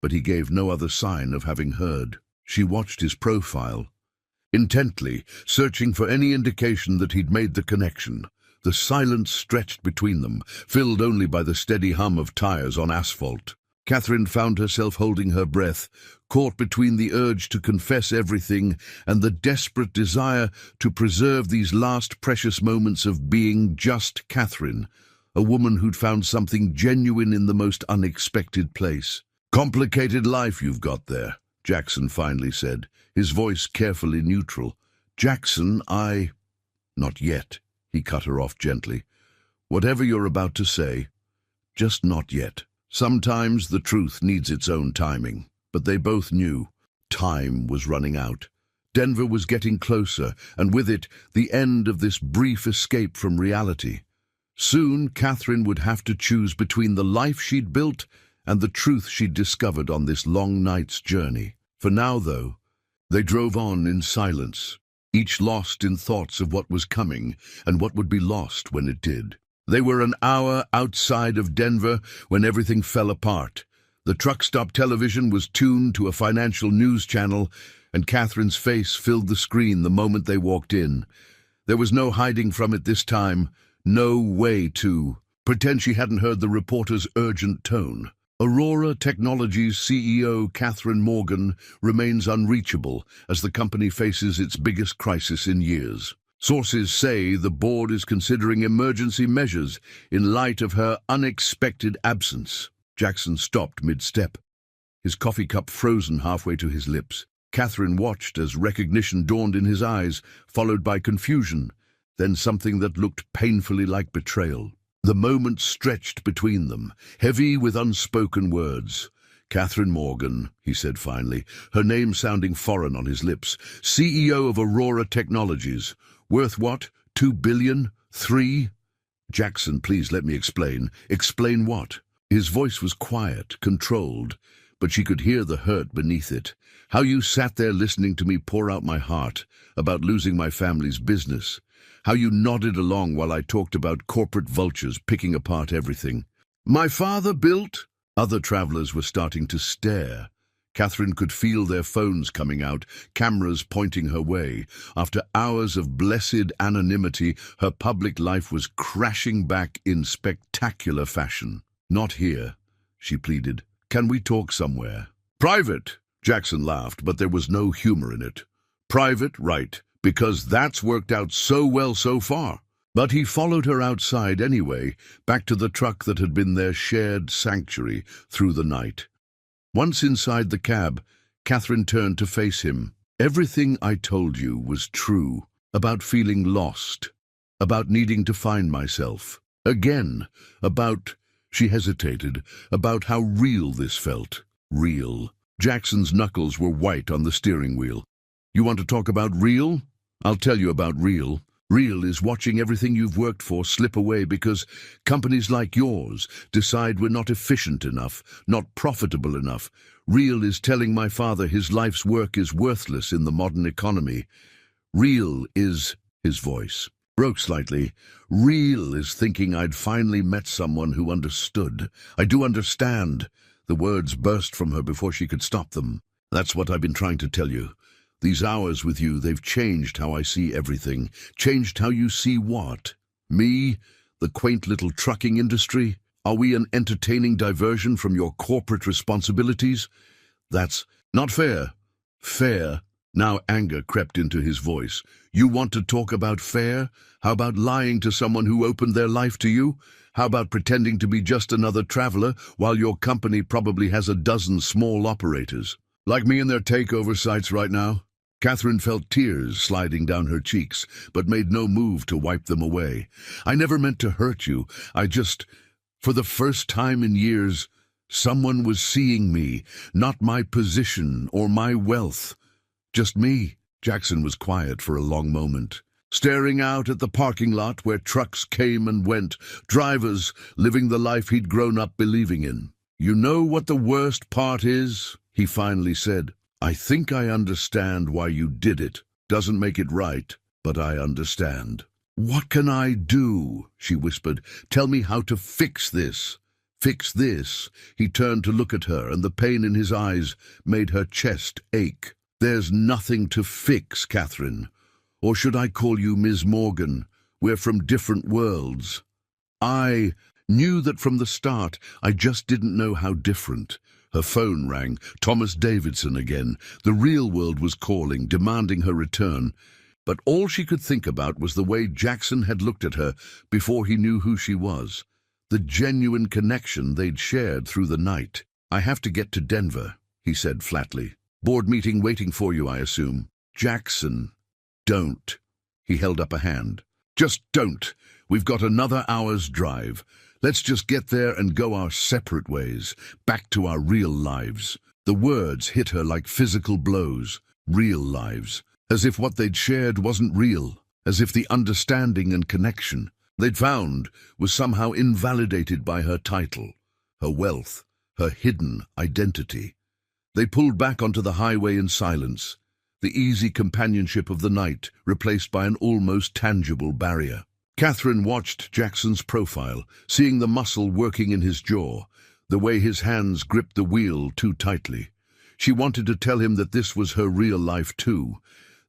but he gave no other sign of having heard. She watched his profile, intently, searching for any indication that he'd made the connection. The silence stretched between them, filled only by the steady hum of tires on asphalt. Catherine found herself holding her breath, caught between the urge to confess everything and the desperate desire to preserve these last precious moments of being just Catherine, a woman who'd found something genuine in the most unexpected place. "Complicated life you've got there," Jackson finally said, his voice carefully neutral. "Jackson, Not yet," he cut her off gently. "Whatever you're about to say, just not yet. Sometimes the truth needs its own timing." But they both knew time was running out. Denver was getting closer, and with it, the end of this brief escape from reality. Soon, Catherine would have to choose between the life she'd built and the truth she'd discovered on this long night's journey. For now, though, they drove on in silence, each lost in thoughts of what was coming and what would be lost when it did. They were an hour outside of Denver when everything fell apart. The truck stop television was tuned to a financial news channel, and Catherine's face filled the screen the moment they walked in. There was no hiding from it this time, no way to pretend she hadn't heard the reporter's urgent tone. Aurora Technologies CEO Catherine Morgan remains unreachable as the company faces its biggest crisis in years. Sources say the board is considering emergency measures in light of her unexpected absence. Jackson stopped mid-step, his coffee cup frozen halfway to his lips. Catherine watched as recognition dawned in his eyes, followed by confusion, then something that looked painfully like betrayal. The moment stretched between them, heavy with unspoken words. "Catherine Morgan," he said finally, her name sounding foreign on his lips. "CEO of Aurora Technologies. Worth what? 2 billion? 3? "Jackson, please let me explain." "Explain what?" His voice was quiet, controlled, but she could hear the hurt beneath it. "How you sat there listening to me pour out my heart about losing my family's business. How you nodded along while I talked about corporate vultures picking apart everything. My father built—" Other travelers were starting to stare. Catherine could feel their phones coming out, cameras pointing her way. After hours of blessed anonymity, her public life was crashing back in spectacular fashion. "Not here," she pleaded. "Can we talk somewhere?" "Private," Jackson laughed, but there was no humor in it. "Private, right, because that's worked out so well so far." But he followed her outside anyway, back to the truck that had been their shared sanctuary through the night. Once inside the cab, Catherine turned to face him. "Everything I told you was true, about feeling lost, about needing to find myself. Again, about—" she hesitated, "about how real this felt." Real. Jackson's knuckles were white on the steering wheel. "You want to talk about real? I'll tell you about real. Real is watching everything you've worked for slip away because companies like yours decide we're not efficient enough, not profitable enough. Real is telling my father his life's work is worthless in the modern economy. Real is—" his voice broke slightly. "Real is thinking I'd finally met someone who understood. I do understand." The words burst from her before she could stop them. "That's what I've been trying to tell you. These hours with you, they've changed how I see everything. Changed how you see what? Me? The quaint little trucking industry? Are we an entertaining diversion from your corporate responsibilities? That's not fair." "Fair?" Now anger crept into his voice. "You want to talk about fair? How about lying to someone who opened their life to you? How about pretending to be just another traveler while your company probably has a dozen small operators? Like me in their takeover sites right now?" Catherine felt tears sliding down her cheeks, but made no move to wipe them away. "I never meant to hurt you. I just, for the first time in years, someone was seeing me, not my position or my wealth. Just me." Jackson was quiet for a long moment, staring out at the parking lot where trucks came and went, drivers living the life he'd grown up believing in. "You know what the worst part is?" he finally said. "I think I understand why you did it. Doesn't make it right, but I understand." "What can I do?" she whispered. "Tell me how to fix this." "Fix this?" He turned to look at her, and the pain in his eyes made her chest ache. "There's nothing to fix, Catherine. Or should I call you Ms. Morgan? We're from different worlds. I knew that from the start. I just didn't know how different." Her phone rang. Thomas Davidson again. The real world was calling, demanding her return. But all she could think about was the way Jackson had looked at her before he knew who she was. The genuine connection they'd shared through the night. "I have to get to Denver," he said flatly. "Board meeting waiting for you, I assume." "Jackson, don't." He held up a hand. "Just don't. We've got another hour's drive. Let's just get there and go our separate ways, back to our real lives." The words hit her like physical blows. Real lives. As if what they'd shared wasn't real. As if the understanding and connection they'd found was somehow invalidated by her title, her wealth, her hidden identity. They pulled back onto the highway in silence, the easy companionship of the night replaced by an almost tangible barrier. Catherine watched Jackson's profile, seeing the muscle working in his jaw, the way his hands gripped the wheel too tightly. She wanted to tell him that this was her real life too,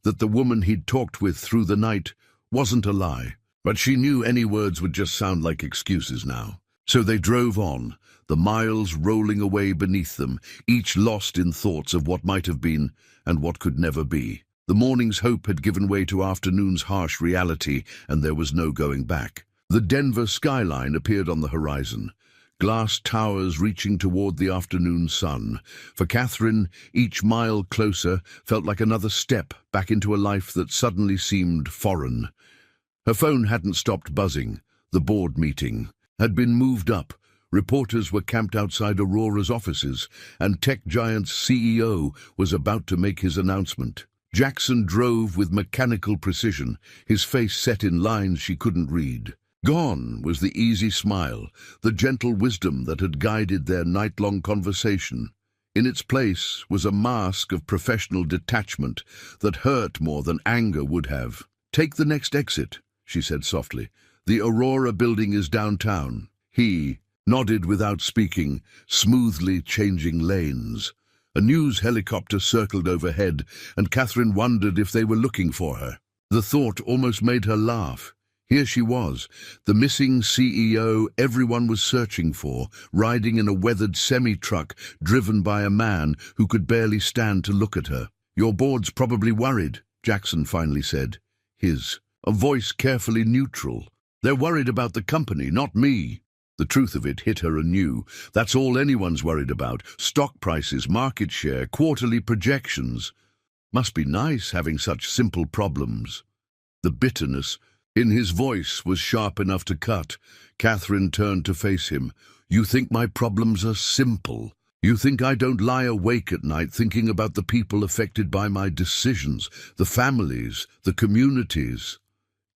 that the woman he'd talked with through the night wasn't a lie. But she knew any words would just sound like excuses now. So they drove on, the miles rolling away beneath them, each lost in thoughts of what might have been and what could never be. The morning's hope had given way to afternoon's harsh reality, and there was no going back. The Denver skyline appeared on the horizon, glass towers reaching toward the afternoon sun. For Catherine, each mile closer felt like another step back into a life that suddenly seemed foreign. Her phone hadn't stopped buzzing. The board meeting had been moved up. Reporters were camped outside Aurora's offices, and tech giant's CEO was about to make his announcement. Jackson drove with mechanical precision, his face set in lines she couldn't read. Gone was the easy smile, the gentle wisdom that had guided their night-long conversation. In its place was a mask of professional detachment that hurt more than anger would have. "Take the next exit," she said softly. "The Aurora building is downtown." He nodded without speaking, smoothly changing lanes. A news helicopter circled overhead, and Catherine wondered if they were looking for her. The thought almost made her laugh. Here she was, the missing CEO everyone was searching for, riding in a weathered semi-truck driven by a man who could barely stand to look at her. "Your board's probably worried," Jackson finally said. A voice carefully neutral. "They're worried about the company, not me." The truth of it hit her anew. That's all anyone's worried about. Stock prices, market share, quarterly projections. Must be nice having such simple problems. The bitterness in his voice was sharp enough to cut. Catherine turned to face him. "You think my problems are simple? You think I don't lie awake at night thinking about the people affected by my decisions, the families, the communities?"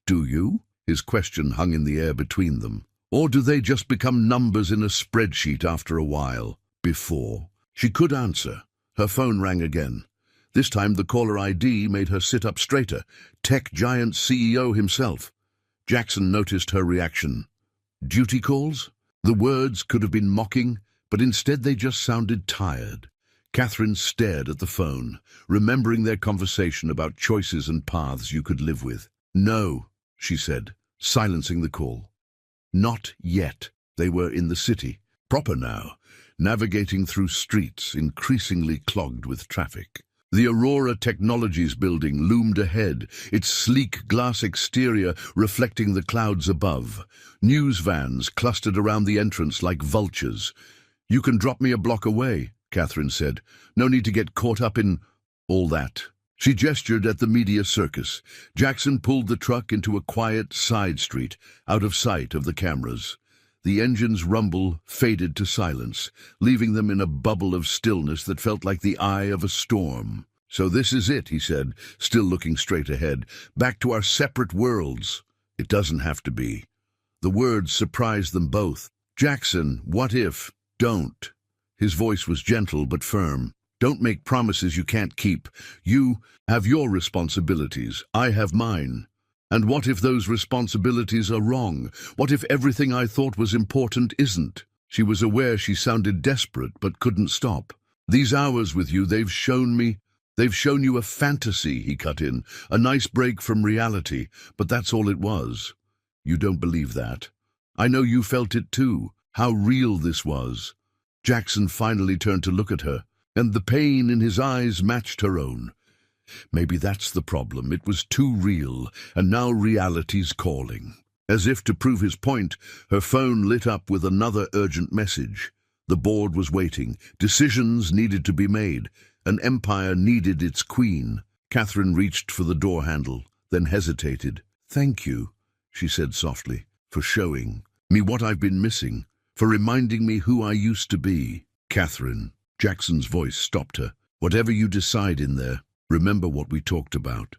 "Do you?" His question hung in the air between them. "Or do they just become numbers in a spreadsheet after a while?" Before she could answer, her phone rang again. This time the caller ID made her sit up straighter. Tech giant CEO himself. Jackson noticed her reaction. Duty calls? The words could have been mocking, but instead they just sounded tired. Catherine stared at the phone, remembering their conversation about choices and paths you could live with. "No," she said, silencing the call. Not yet. They were in the city, proper now, navigating through streets increasingly clogged with traffic. The Aurora Technologies building loomed ahead, its sleek glass exterior reflecting the clouds above. News vans clustered around the entrance like vultures. "You can drop me a block away," Catherine said. "No need to get caught up in all that." She gestured at the media circus. Jackson pulled the truck into a quiet side street, out of sight of the cameras. The engine's rumble faded to silence, leaving them in a bubble of stillness that felt like the eye of a storm. "So this is it," he said, still looking straight ahead. "Back to our separate worlds." "It doesn't have to be." The words surprised them both. "Jackson, what if?" "Don't." His voice was gentle but firm. "Don't make promises you can't keep. You have your responsibilities. I have mine. And what if those responsibilities are wrong? What if everything I thought was important isn't?" She was aware she sounded desperate but couldn't stop. "These hours with you, they've shown you a fantasy," he cut in. "A nice break from reality, but that's all it was." "You don't believe that. I know you felt it too, how real this was." Jackson finally turned to look at her, and the pain in his eyes matched her own. Maybe that's the problem. It was too real, and now reality's calling. As if to prove his point, her phone lit up with another urgent message. The board was waiting. Decisions needed to be made. An empire needed its queen. Catherine reached for the door handle, then hesitated. "Thank you," she said softly, "for showing me what I've been missing, for reminding me who I used to be." "Catherine," Jackson's voice stopped her. "Whatever you decide in there, remember what we talked about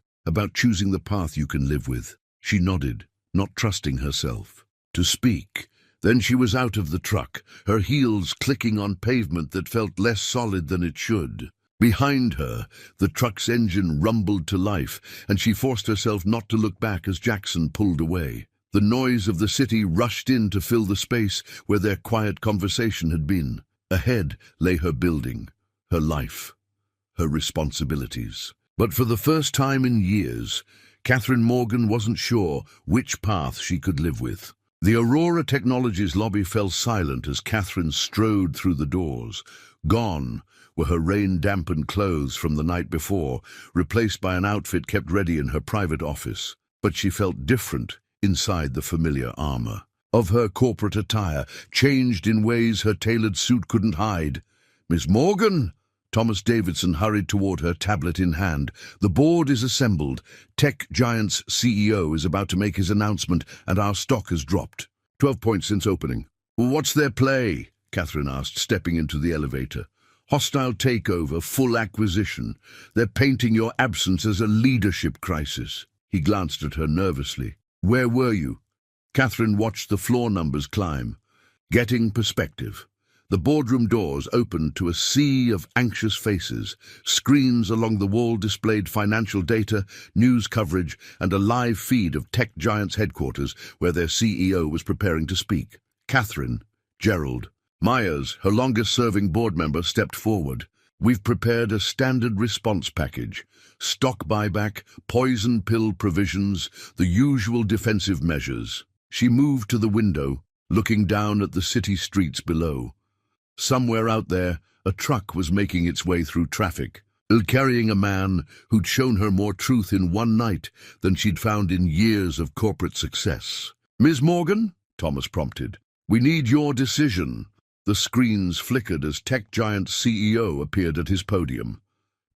choosing the path you can live with." She nodded, not trusting herself to speak. Then she was out of the truck, her heels clicking on pavement that felt less solid than it should. Behind her, the truck's engine rumbled to life, and she forced herself not to look back as Jackson pulled away. The noise of the city rushed in to fill the space where their quiet conversation had been. Ahead lay her building, her life. her responsibilities. But for the first time in years, Catherine Morgan wasn't sure which path she could live with. The Aurora Technologies lobby fell silent as Catherine strode through the doors. Gone were her rain-dampened clothes from the night before, replaced by an outfit kept ready in her private office. But she felt different inside the familiar armor of her corporate attire, changed in ways her tailored suit couldn't hide. "Miss Morgan!" Thomas Davidson hurried toward her, tablet in hand. "The board is assembled. Tech Giant's CEO is about to make his announcement, and our stock has dropped 12 points since opening." "What's their play?" Catherine asked, stepping into the elevator. "Hostile takeover, full acquisition. They're painting your absence as a leadership crisis." He glanced at her nervously. "Where were you?" Catherine watched the floor numbers climb, getting perspective. The boardroom doors opened to a sea of anxious faces. Screens along the wall displayed financial data, news coverage, and a live feed of Tech Giant's headquarters where their CEO was preparing to speak. Catherine, Gerald, Myers, her longest-serving board member, stepped forward. "We've prepared a standard response package. Stock buyback, poison pill provisions, the usual defensive measures." She moved to the window, looking down at the city streets below. Somewhere out there, a truck was making its way through traffic, carrying a man who'd shown her more truth in one night than she'd found in years of corporate success. "Ms. Morgan," Thomas prompted, "we need your decision." The screens flickered as Tech Giant's CEO appeared at his podium.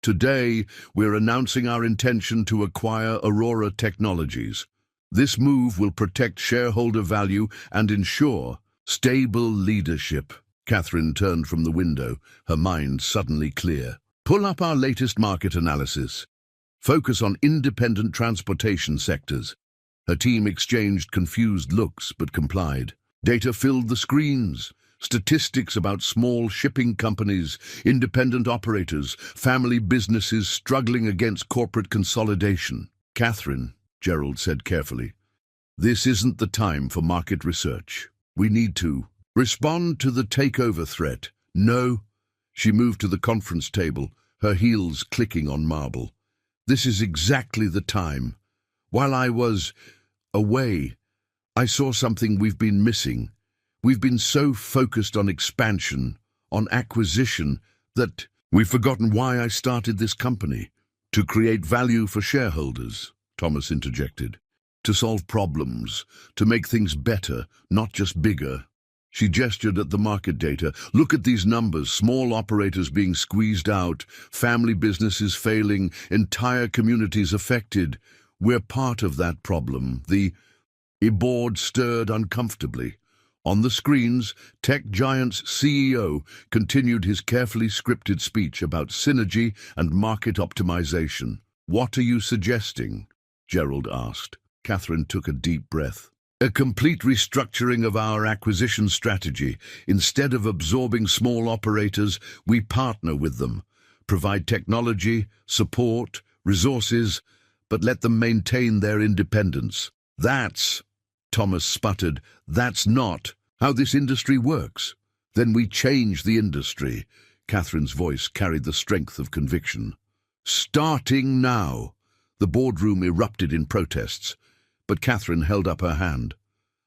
"Today, we're announcing our intention to acquire Aurora Technologies. This move will protect shareholder value and ensure stable leadership." Catherine turned from the window, her mind suddenly clear. "Pull up our latest market analysis. Focus on independent transportation sectors." Her team exchanged confused looks but complied. Data filled the screens. Statistics about small shipping companies, independent operators, family businesses struggling against corporate consolidation. "Catherine," Gerald said carefully, "this isn't the time for market research. We need to respond to the takeover threat." "No." She moved to the conference table, her heels clicking on marble. "This is exactly the time. While I was away, I saw something we've been missing. We've been so focused on expansion, on acquisition, that we've forgotten why I started this company." "To create value for shareholders," Thomas interjected. "To solve problems, to make things better, not just bigger." She gestured at the market data. "Look at these numbers, small operators being squeezed out, family businesses failing, entire communities affected. We're part of that problem." The board stirred uncomfortably. On the screens, Tech Giant's CEO continued his carefully scripted speech about synergy and market optimization. "What are you suggesting?" Gerald asked. Catherine took a deep breath. "A complete restructuring of our acquisition strategy. Instead of absorbing small operators, we partner with them, provide technology, support, resources, but let them maintain their independence." "That's," Thomas sputtered, "that's not how this industry works." "Then we change the industry." Catherine's voice carried the strength of conviction. "Starting now." The boardroom erupted in protests, but Catherine held up her hand.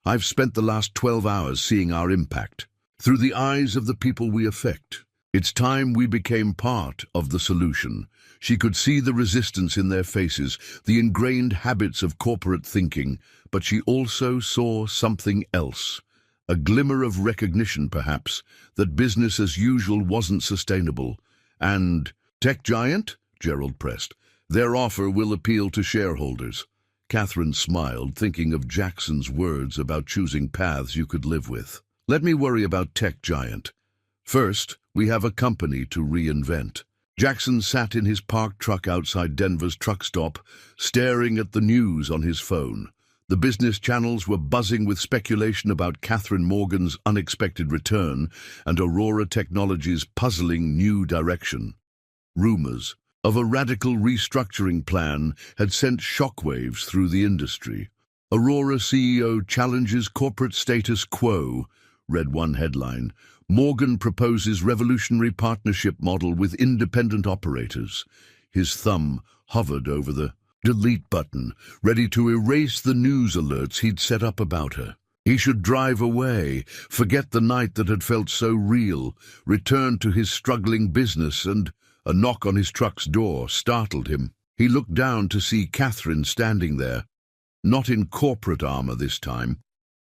"I've spent the last 12 hours seeing our impact through the eyes of the people we affect. It's time we became part of the solution." She could see the resistance in their faces, the ingrained habits of corporate thinking, but she also saw something else. A glimmer of recognition, perhaps, that business as usual wasn't sustainable. "And Tech Giant?" Gerald pressed. "Their offer will appeal to shareholders." Catherine smiled, thinking of Jackson's words about choosing paths you could live with. "Let me worry about Tech Giant. First, we have a company to reinvent." Jackson sat in his parked truck outside Denver's truck stop, staring at the news on his phone. The business channels were buzzing with speculation about Catherine Morgan's unexpected return and Aurora Technologies' puzzling new direction. Rumors of a radical restructuring plan had sent shockwaves through the industry. Aurora CEO challenges corporate status quo, read one headline. Morgan proposes revolutionary partnership model with independent operators. His thumb hovered over the delete button, ready to erase the news alerts he'd set up about her. He should drive away, forget the night that had felt so real, return to his struggling business, and a knock on his truck's door startled him. He looked down to see Catherine standing there, not in corporate armor this time,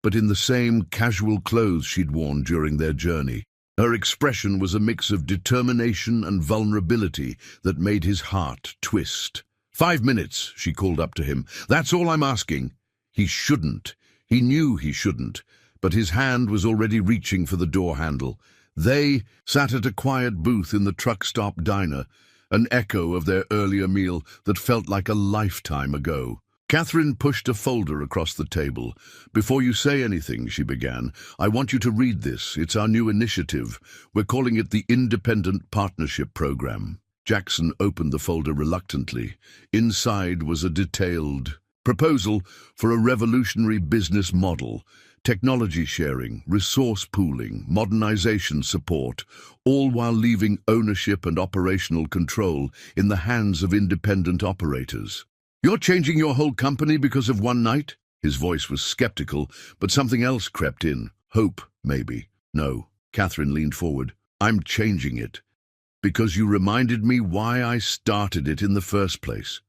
but in the same casual clothes she'd worn during their journey. Her expression was a mix of determination and vulnerability that made his heart twist. 5 minutes, she called up to him. That's all I'm asking. He shouldn't. He knew he shouldn't, but his hand was already reaching for the door handle. They sat at a quiet booth in the truck stop diner, an echo of their earlier meal that felt like a lifetime ago. Catherine pushed a folder across the table. Before you say anything, she began, I want you to read this. It's our new initiative. We're calling it the Independent Partnership Program. Jackson opened the folder reluctantly. Inside was a detailed proposal for a revolutionary business model, technology sharing, resource pooling, modernization support, all while leaving ownership and operational control in the hands of independent operators. You're changing your whole company because of one night? His voice was skeptical, but something else crept in. Hope, maybe. No. Catherine leaned forward. I'm changing it because you reminded me why I started it in the first place.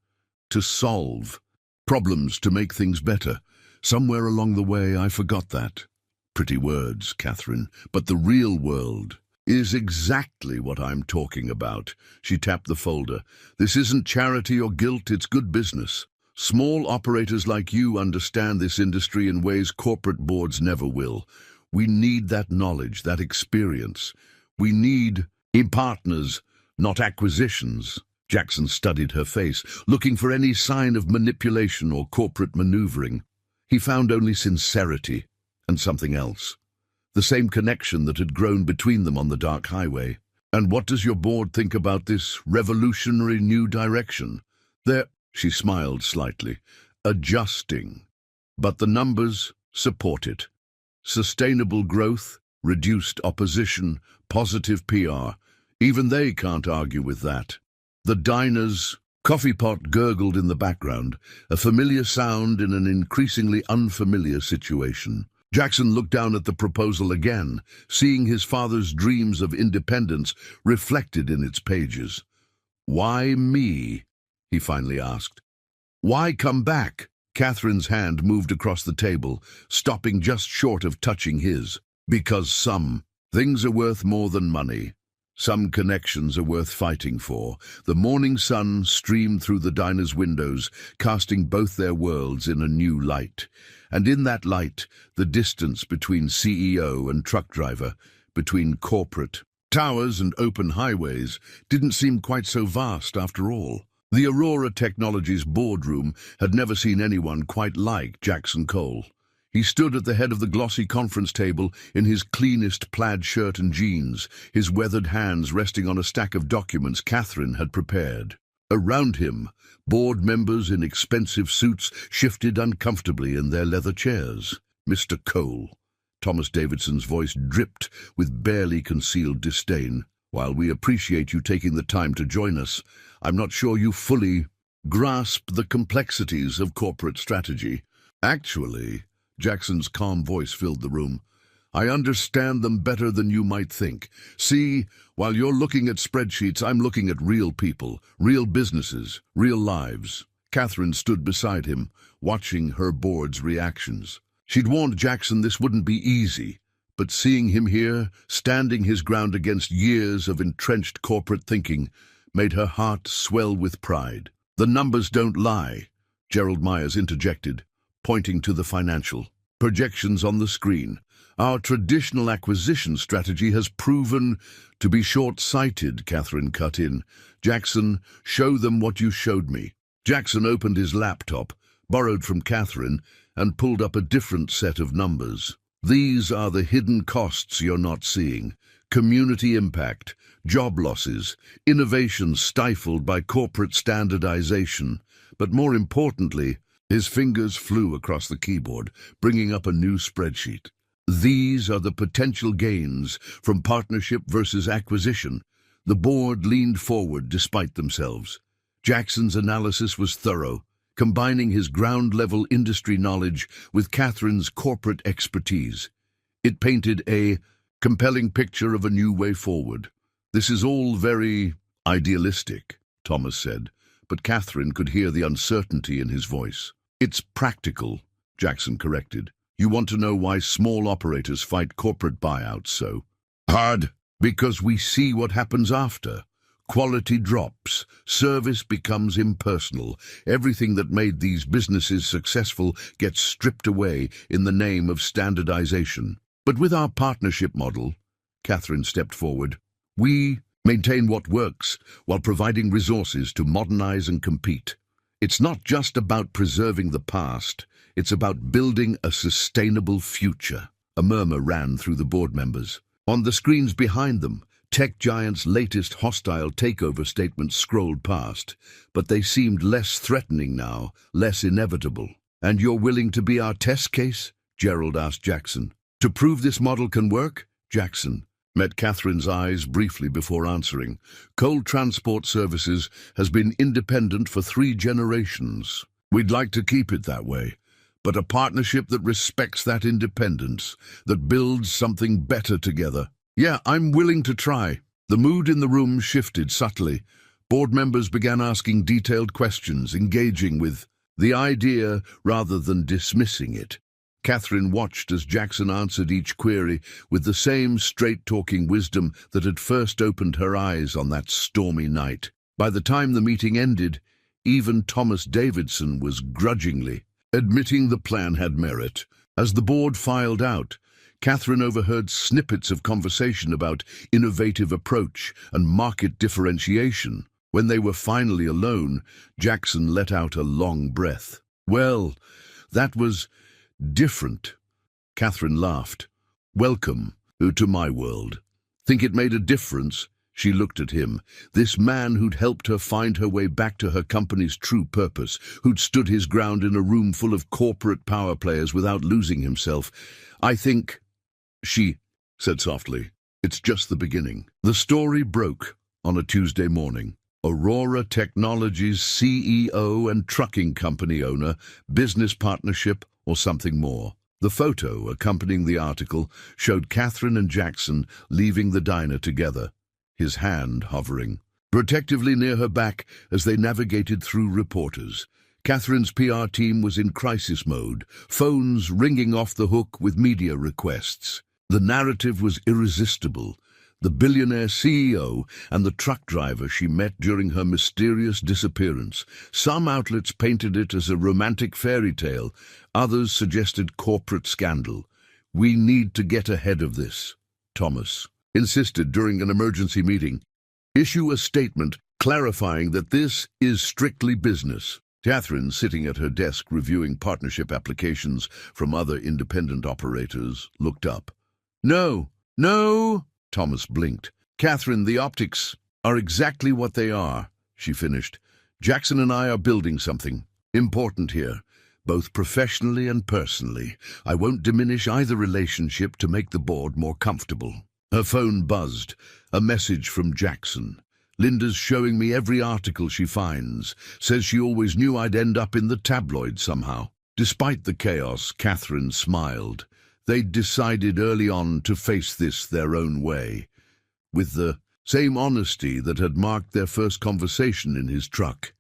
To solve problems, to make things better. Somewhere along the way, I forgot that. Pretty words, Catherine, but the real world is exactly what I'm talking about. She tapped the folder. This isn't charity or guilt, it's good business. Small operators like you understand this industry in ways corporate boards never will. We need that knowledge, that experience. We need partners, not acquisitions. Jackson studied her face, looking for any sign of manipulation or corporate maneuvering. He found only sincerity and something else. The same connection that had grown between them on the dark highway. And what does your board think about this revolutionary new direction? She smiled slightly, adjusting. But the numbers support it. Sustainable growth, reduced opposition, positive PR. Even they can't argue with that. The diner's coffee pot gurgled in the background, a familiar sound in an increasingly unfamiliar situation. Jackson looked down at the proposal again, seeing his father's dreams of independence reflected in its pages. Why me? He finally asked. Why come back? Catherine's hand moved across the table, stopping just short of touching his. Because some things are worth more than money. Some connections are worth fighting for. The morning sun streamed through the diner's windows, casting both their worlds in a new light. And in that light, the distance between CEO and truck driver, between corporate towers and open highways, didn't seem quite so vast after all. The Aurora Technologies boardroom had never seen anyone quite like Jackson Cole. He stood at the head of the glossy conference table in his cleanest plaid shirt and jeans, his weathered hands resting on a stack of documents Catherine had prepared. Around him, board members in expensive suits shifted uncomfortably in their leather chairs. Mr. Cole, Thomas Davidson's voice dripped with barely concealed disdain. While we appreciate you taking the time to join us, I'm not sure you fully grasp the complexities of corporate strategy. Actually, Jackson's calm voice filled the room. I understand them better than you might think. See, while you're looking at spreadsheets, I'm looking at real people, real businesses, real lives. Catherine stood beside him, watching her board's reactions. She'd warned Jackson this wouldn't be easy, but seeing him here, standing his ground against years of entrenched corporate thinking, made her heart swell with pride. The numbers don't lie, Gerald Myers interjected, pointing to the financial projections on the screen. Our traditional acquisition strategy has proven to be short-sighted, Catherine cut in. Jackson, show them what you showed me. Jackson opened his laptop, borrowed from Catherine, and pulled up a different set of numbers. These are the hidden costs you're not seeing. Community impact, job losses, innovation stifled by corporate standardization. But more importantly, his fingers flew across the keyboard, bringing up a new spreadsheet. These are the potential gains from partnership versus acquisition. The board leaned forward despite themselves. Jackson's analysis was thorough, combining his ground-level industry knowledge with Catherine's corporate expertise. It painted a compelling picture of a new way forward. "This is all very idealistic," Thomas said, but Catherine could hear the uncertainty in his voice. "It's practical," Jackson corrected. "You want to know why small operators fight corporate buyouts so hard? Because we see what happens after. Quality drops, service becomes impersonal. Everything that made these businesses successful gets stripped away in the name of standardization. But with our partnership model," Catherine stepped forward, "we maintain what works while providing resources to modernize and compete. It's not just about preserving the past, it's about building a sustainable future." A murmur ran through the board members. On the screens behind them, tech giants' latest hostile takeover statements scrolled past, but they seemed less threatening now, less inevitable. "And you're willing to be our test case?" Gerald asked Jackson. "To prove this model can work?" Jackson met Catherine's eyes briefly before answering. "Coal Transport Services has been independent for 3 generations. We'd like to keep it that way, but a partnership that respects that independence, that builds something better together. Yeah, I'm willing to try." The mood in the room shifted subtly. Board members began asking detailed questions, engaging with the idea rather than dismissing it. Catherine watched as Jackson answered each query with the same straight-talking wisdom that had first opened her eyes on that stormy night. By the time the meeting ended, even Thomas Davidson was grudgingly admitting the plan had merit. As the board filed out, Catherine overheard snippets of conversation about innovative approach and market differentiation. When they were finally alone, Jackson let out a long breath. "Well, that was different." Catherine laughed. "Welcome to my world. Think it made a difference?" She looked at him, this man who'd helped her find her way back to her company's true purpose, who'd stood his ground in a room full of corporate power players without losing himself. "I think," she said softly, "it's just the beginning." The story broke on a Tuesday morning. Aurora Technologies CEO and trucking company owner, business partnership, or something more. The photo accompanying the article showed Catherine and Jackson leaving the diner together, his hand hovering protectively near her back as they navigated through reporters. Catherine's PR team was in crisis mode, phones ringing off the hook with media requests. The narrative was irresistible. The billionaire CEO and the truck driver she met during her mysterious disappearance. Some outlets painted it as a romantic fairy tale, others suggested corporate scandal. "We need to get ahead of this," Thomas insisted during an emergency meeting. "Issue a statement clarifying that this is strictly business." Catherine, sitting at her desk reviewing partnership applications from other independent operators, looked up. "No, no," Thomas blinked. "Catherine, the optics are exactly what they are," she finished. "Jackson and I are building something important here, both professionally and personally. I won't diminish either relationship to make the board more comfortable." Her phone buzzed, a message from Jackson. "Linda's showing me every article she finds. Says she always knew I'd end up in the tabloid somehow." Despite the chaos, Catherine smiled. They'd decided early on to face this their own way, with the same honesty that had marked their first conversation in his truck.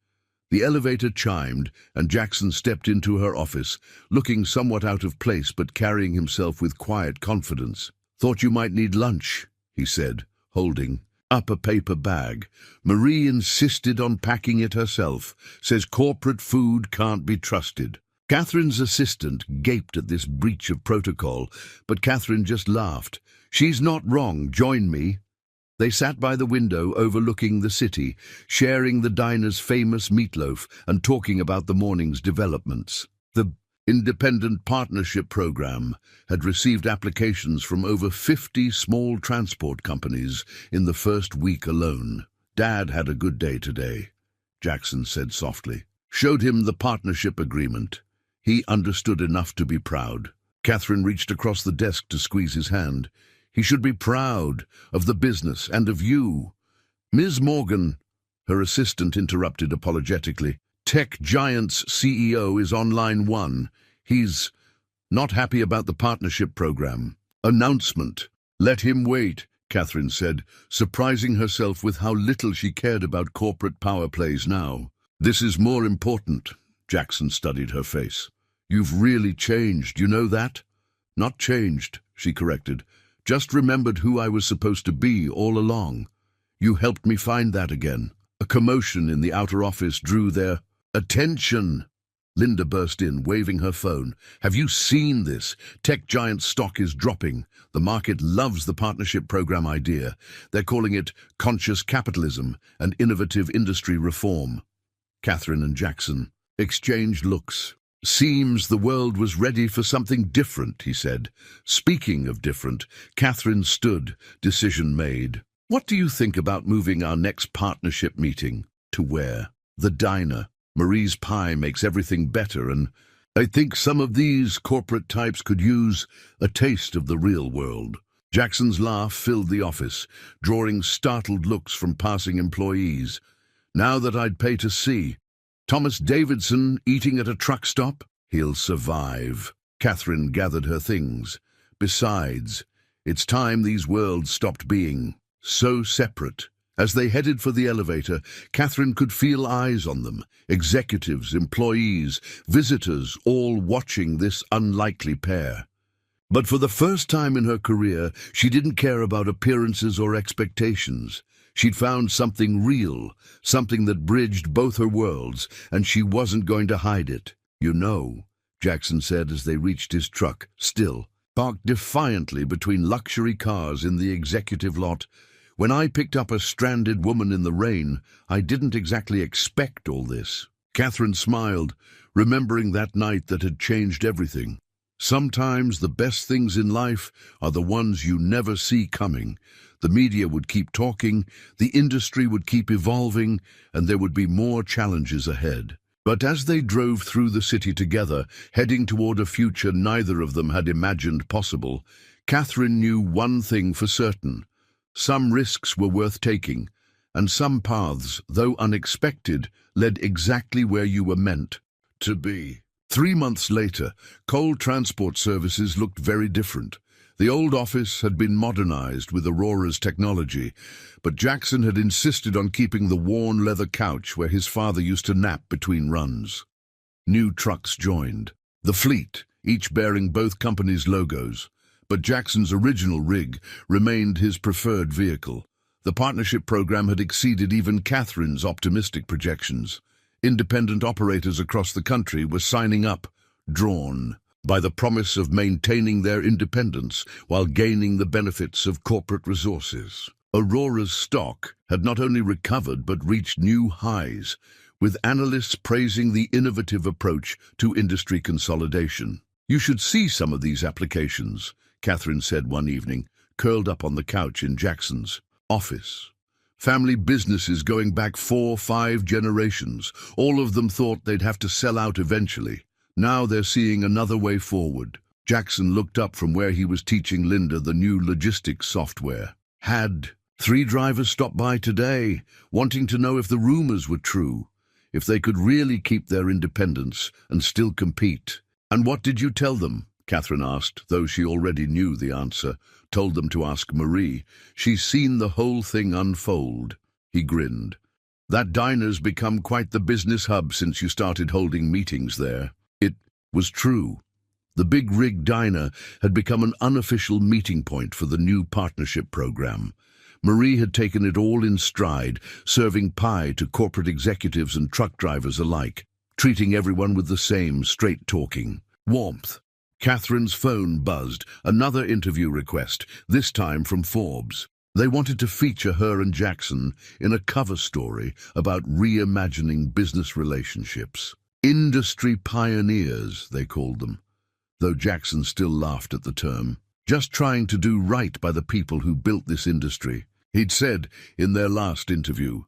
The elevator chimed, and Jackson stepped into her office, looking somewhat out of place but carrying himself with quiet confidence. "Thought you might need lunch," he said, holding up a paper bag. "Marie insisted on packing it herself. Says corporate food can't be trusted." Catherine's assistant gaped at this breach of protocol, but Catherine just laughed. "She's not wrong. Join me." They sat by the window overlooking the city, sharing the diner's famous meatloaf and talking about the morning's developments. The Independent Partnership Program had received applications from over 50 small transport companies in the first week alone. "Dad had a good day today," Jackson said softly. "Showed him the partnership agreement. He understood enough to be proud." Catherine reached across the desk to squeeze his hand. He should be proud of the business and of you. Ms. Morgan, her assistant interrupted apologetically. Tech Giant's CEO is on line 1. He's not happy about the partnership program. Announcement. Let him wait, Catherine said, surprising herself with how little she cared about corporate power plays now. This is more important. Jackson studied her face. You've really changed, you know that? Not changed, she corrected. Just remembered who I was supposed to be all along. You helped me find that again. A commotion in the outer office drew their attention. Linda burst in, waving her phone. Have you seen this? Tech Giant stock is dropping. The market loves the partnership program idea. They're calling it conscious capitalism and innovative industry reform. Catherine and Jackson exchanged looks. Seems the world was ready for something different, he said. Speaking of different, Catherine stood, decision made. What do you think about moving our next partnership meeting? To where? The diner. Marie's pie makes everything better, and I think some of these corporate types could use a taste of the real world. Jackson's laugh filled the office, drawing startled looks from passing employees. Now that I'd pay to see. Thomas Davidson eating at a truck stop? He'll survive. Catherine gathered her things. Besides, it's time these worlds stopped being so separate. As they headed for the elevator, Catherine could feel eyes on them. Executives, employees, visitors, all watching this unlikely pair. But for the first time in her career, she didn't care about appearances or expectations. She'd found something real, something that bridged both her worlds, and she wasn't going to hide it. You know, Jackson said as they reached his truck, still, parked defiantly between luxury cars in the executive lot. When I picked up a stranded woman in the rain, I didn't exactly expect all this. Catherine smiled, remembering that night that had changed everything. Sometimes the best things in life are the ones you never see coming. The media would keep talking, the industry would keep evolving, and there would be more challenges ahead. But as they drove through the city together, heading toward a future neither of them had imagined possible, Catherine knew one thing for certain. Some risks were worth taking, and some paths, though unexpected, led exactly where you were meant to be. 3 months later, coal transport services looked very different. The old office had been modernized with Aurora's technology, but Jackson had insisted on keeping the worn leather couch where his father used to nap between runs. New trucks joined. The fleet, each bearing both companies' logos. But Jackson's original rig remained his preferred vehicle. The partnership program had exceeded even Catherine's optimistic projections. Independent operators across the country were signing up, drawn by the promise of maintaining their independence while gaining the benefits of corporate resources. Aurora's stock had not only recovered but reached new highs, with analysts praising the innovative approach to industry consolidation. You should see some of these applications, Catherine said one evening, curled up on the couch in Jackson's office. Family businesses going back 4-5 generations. All of them thought they'd have to sell out eventually. Now they're seeing another way forward. Jackson looked up from where he was teaching Linda the new logistics software. Had 3 drivers stop by today, wanting to know if the rumors were true, if they could really keep their independence and still compete. And what did you tell them? Catherine asked, though she already knew the answer. Told them to ask Marie. She's seen the whole thing unfold. He grinned. That diner's become quite the business hub since you started holding meetings there. It was true. The Big Rig Diner had become an unofficial meeting point for the new partnership program. Marie had taken it all in stride, serving pie to corporate executives and truck drivers alike, treating everyone with the same straight-talking warmth. Catherine's phone buzzed, another interview request, this time from Forbes. They wanted to feature her and Jackson in a cover story about reimagining business relationships. Industry pioneers, they called them, though Jackson still laughed at the term. Just trying to do right by the people who built this industry. He'd said in their last interview,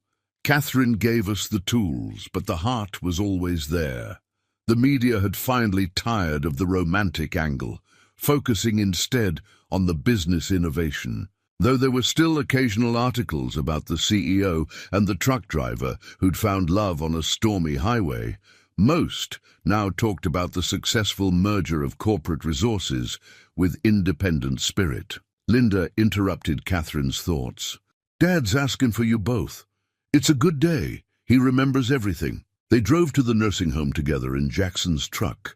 Catherine gave us the tools, but the heart was always there. The media had finally tired of the romantic angle. focusing instead on the business innovation. Though there were still occasional articles about the CEO and the truck driver who'd found love on a stormy highway, most now talked about the successful merger of corporate resources with independent spirit. Linda interrupted Catherine's thoughts. "Dad's asking for you both. It's a good day. He remembers everything." They drove to the nursing home together in Jackson's truck.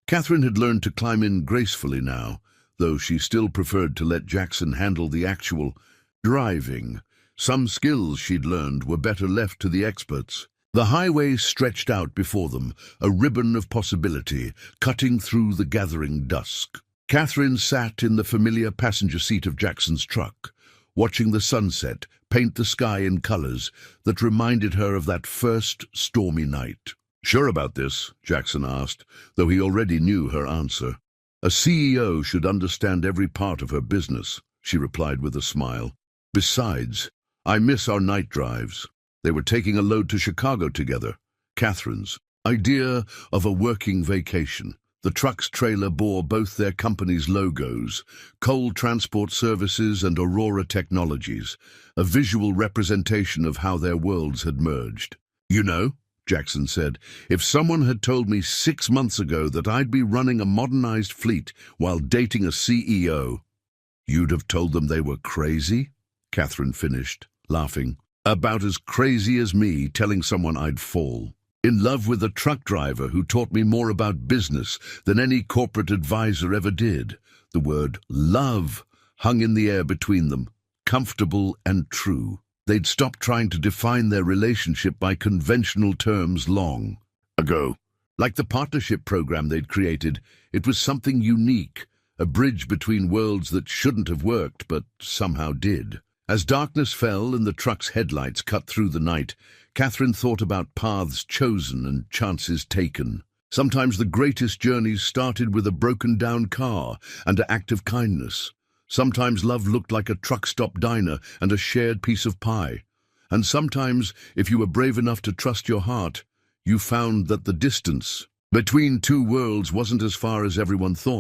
Catherine had learned to climb in gracefully now, though she still preferred to let Jackson handle the actual driving. Some skills she'd learned were better left to the experts. The highway stretched out before them, a ribbon of possibility, cutting through the gathering dusk. Catherine sat in the familiar passenger seat of Jackson's truck, watching the sunset paint the sky in colors that reminded her of that first stormy night. "Sure about this?" Jackson asked, though he already knew her answer. "A CEO should understand every part of her business," she replied with a smile. "Besides, I miss our night drives." They were taking a load to Chicago together, Catherine's idea of a working vacation. The truck's trailer bore both their company's logos, Coal Transport Services and Aurora Technologies, a visual representation of how their worlds had merged. "You know," Jackson said, "if someone had told me 6 months ago that I'd be running a modernized fleet while dating a CEO, you'd have told them they were crazy?" Catherine finished, laughing. "About as crazy as me telling someone I'd fall in love with a truck driver who taught me more about business than any corporate advisor ever did." The word love hung in the air between them, comfortable and true. They'd stopped trying to define their relationship by conventional terms long ago. Like the partnership program they'd created, it was something unique, a bridge between worlds that shouldn't have worked but somehow did. As darkness fell and the truck's headlights cut through the night, Catherine thought about paths chosen and chances taken. Sometimes the greatest journeys started with a broken-down car and an act of kindness. Sometimes love looked like a truck-stop diner and a shared piece of pie. And sometimes, if you were brave enough to trust your heart, you found that the distance between two worlds wasn't as far as everyone thought.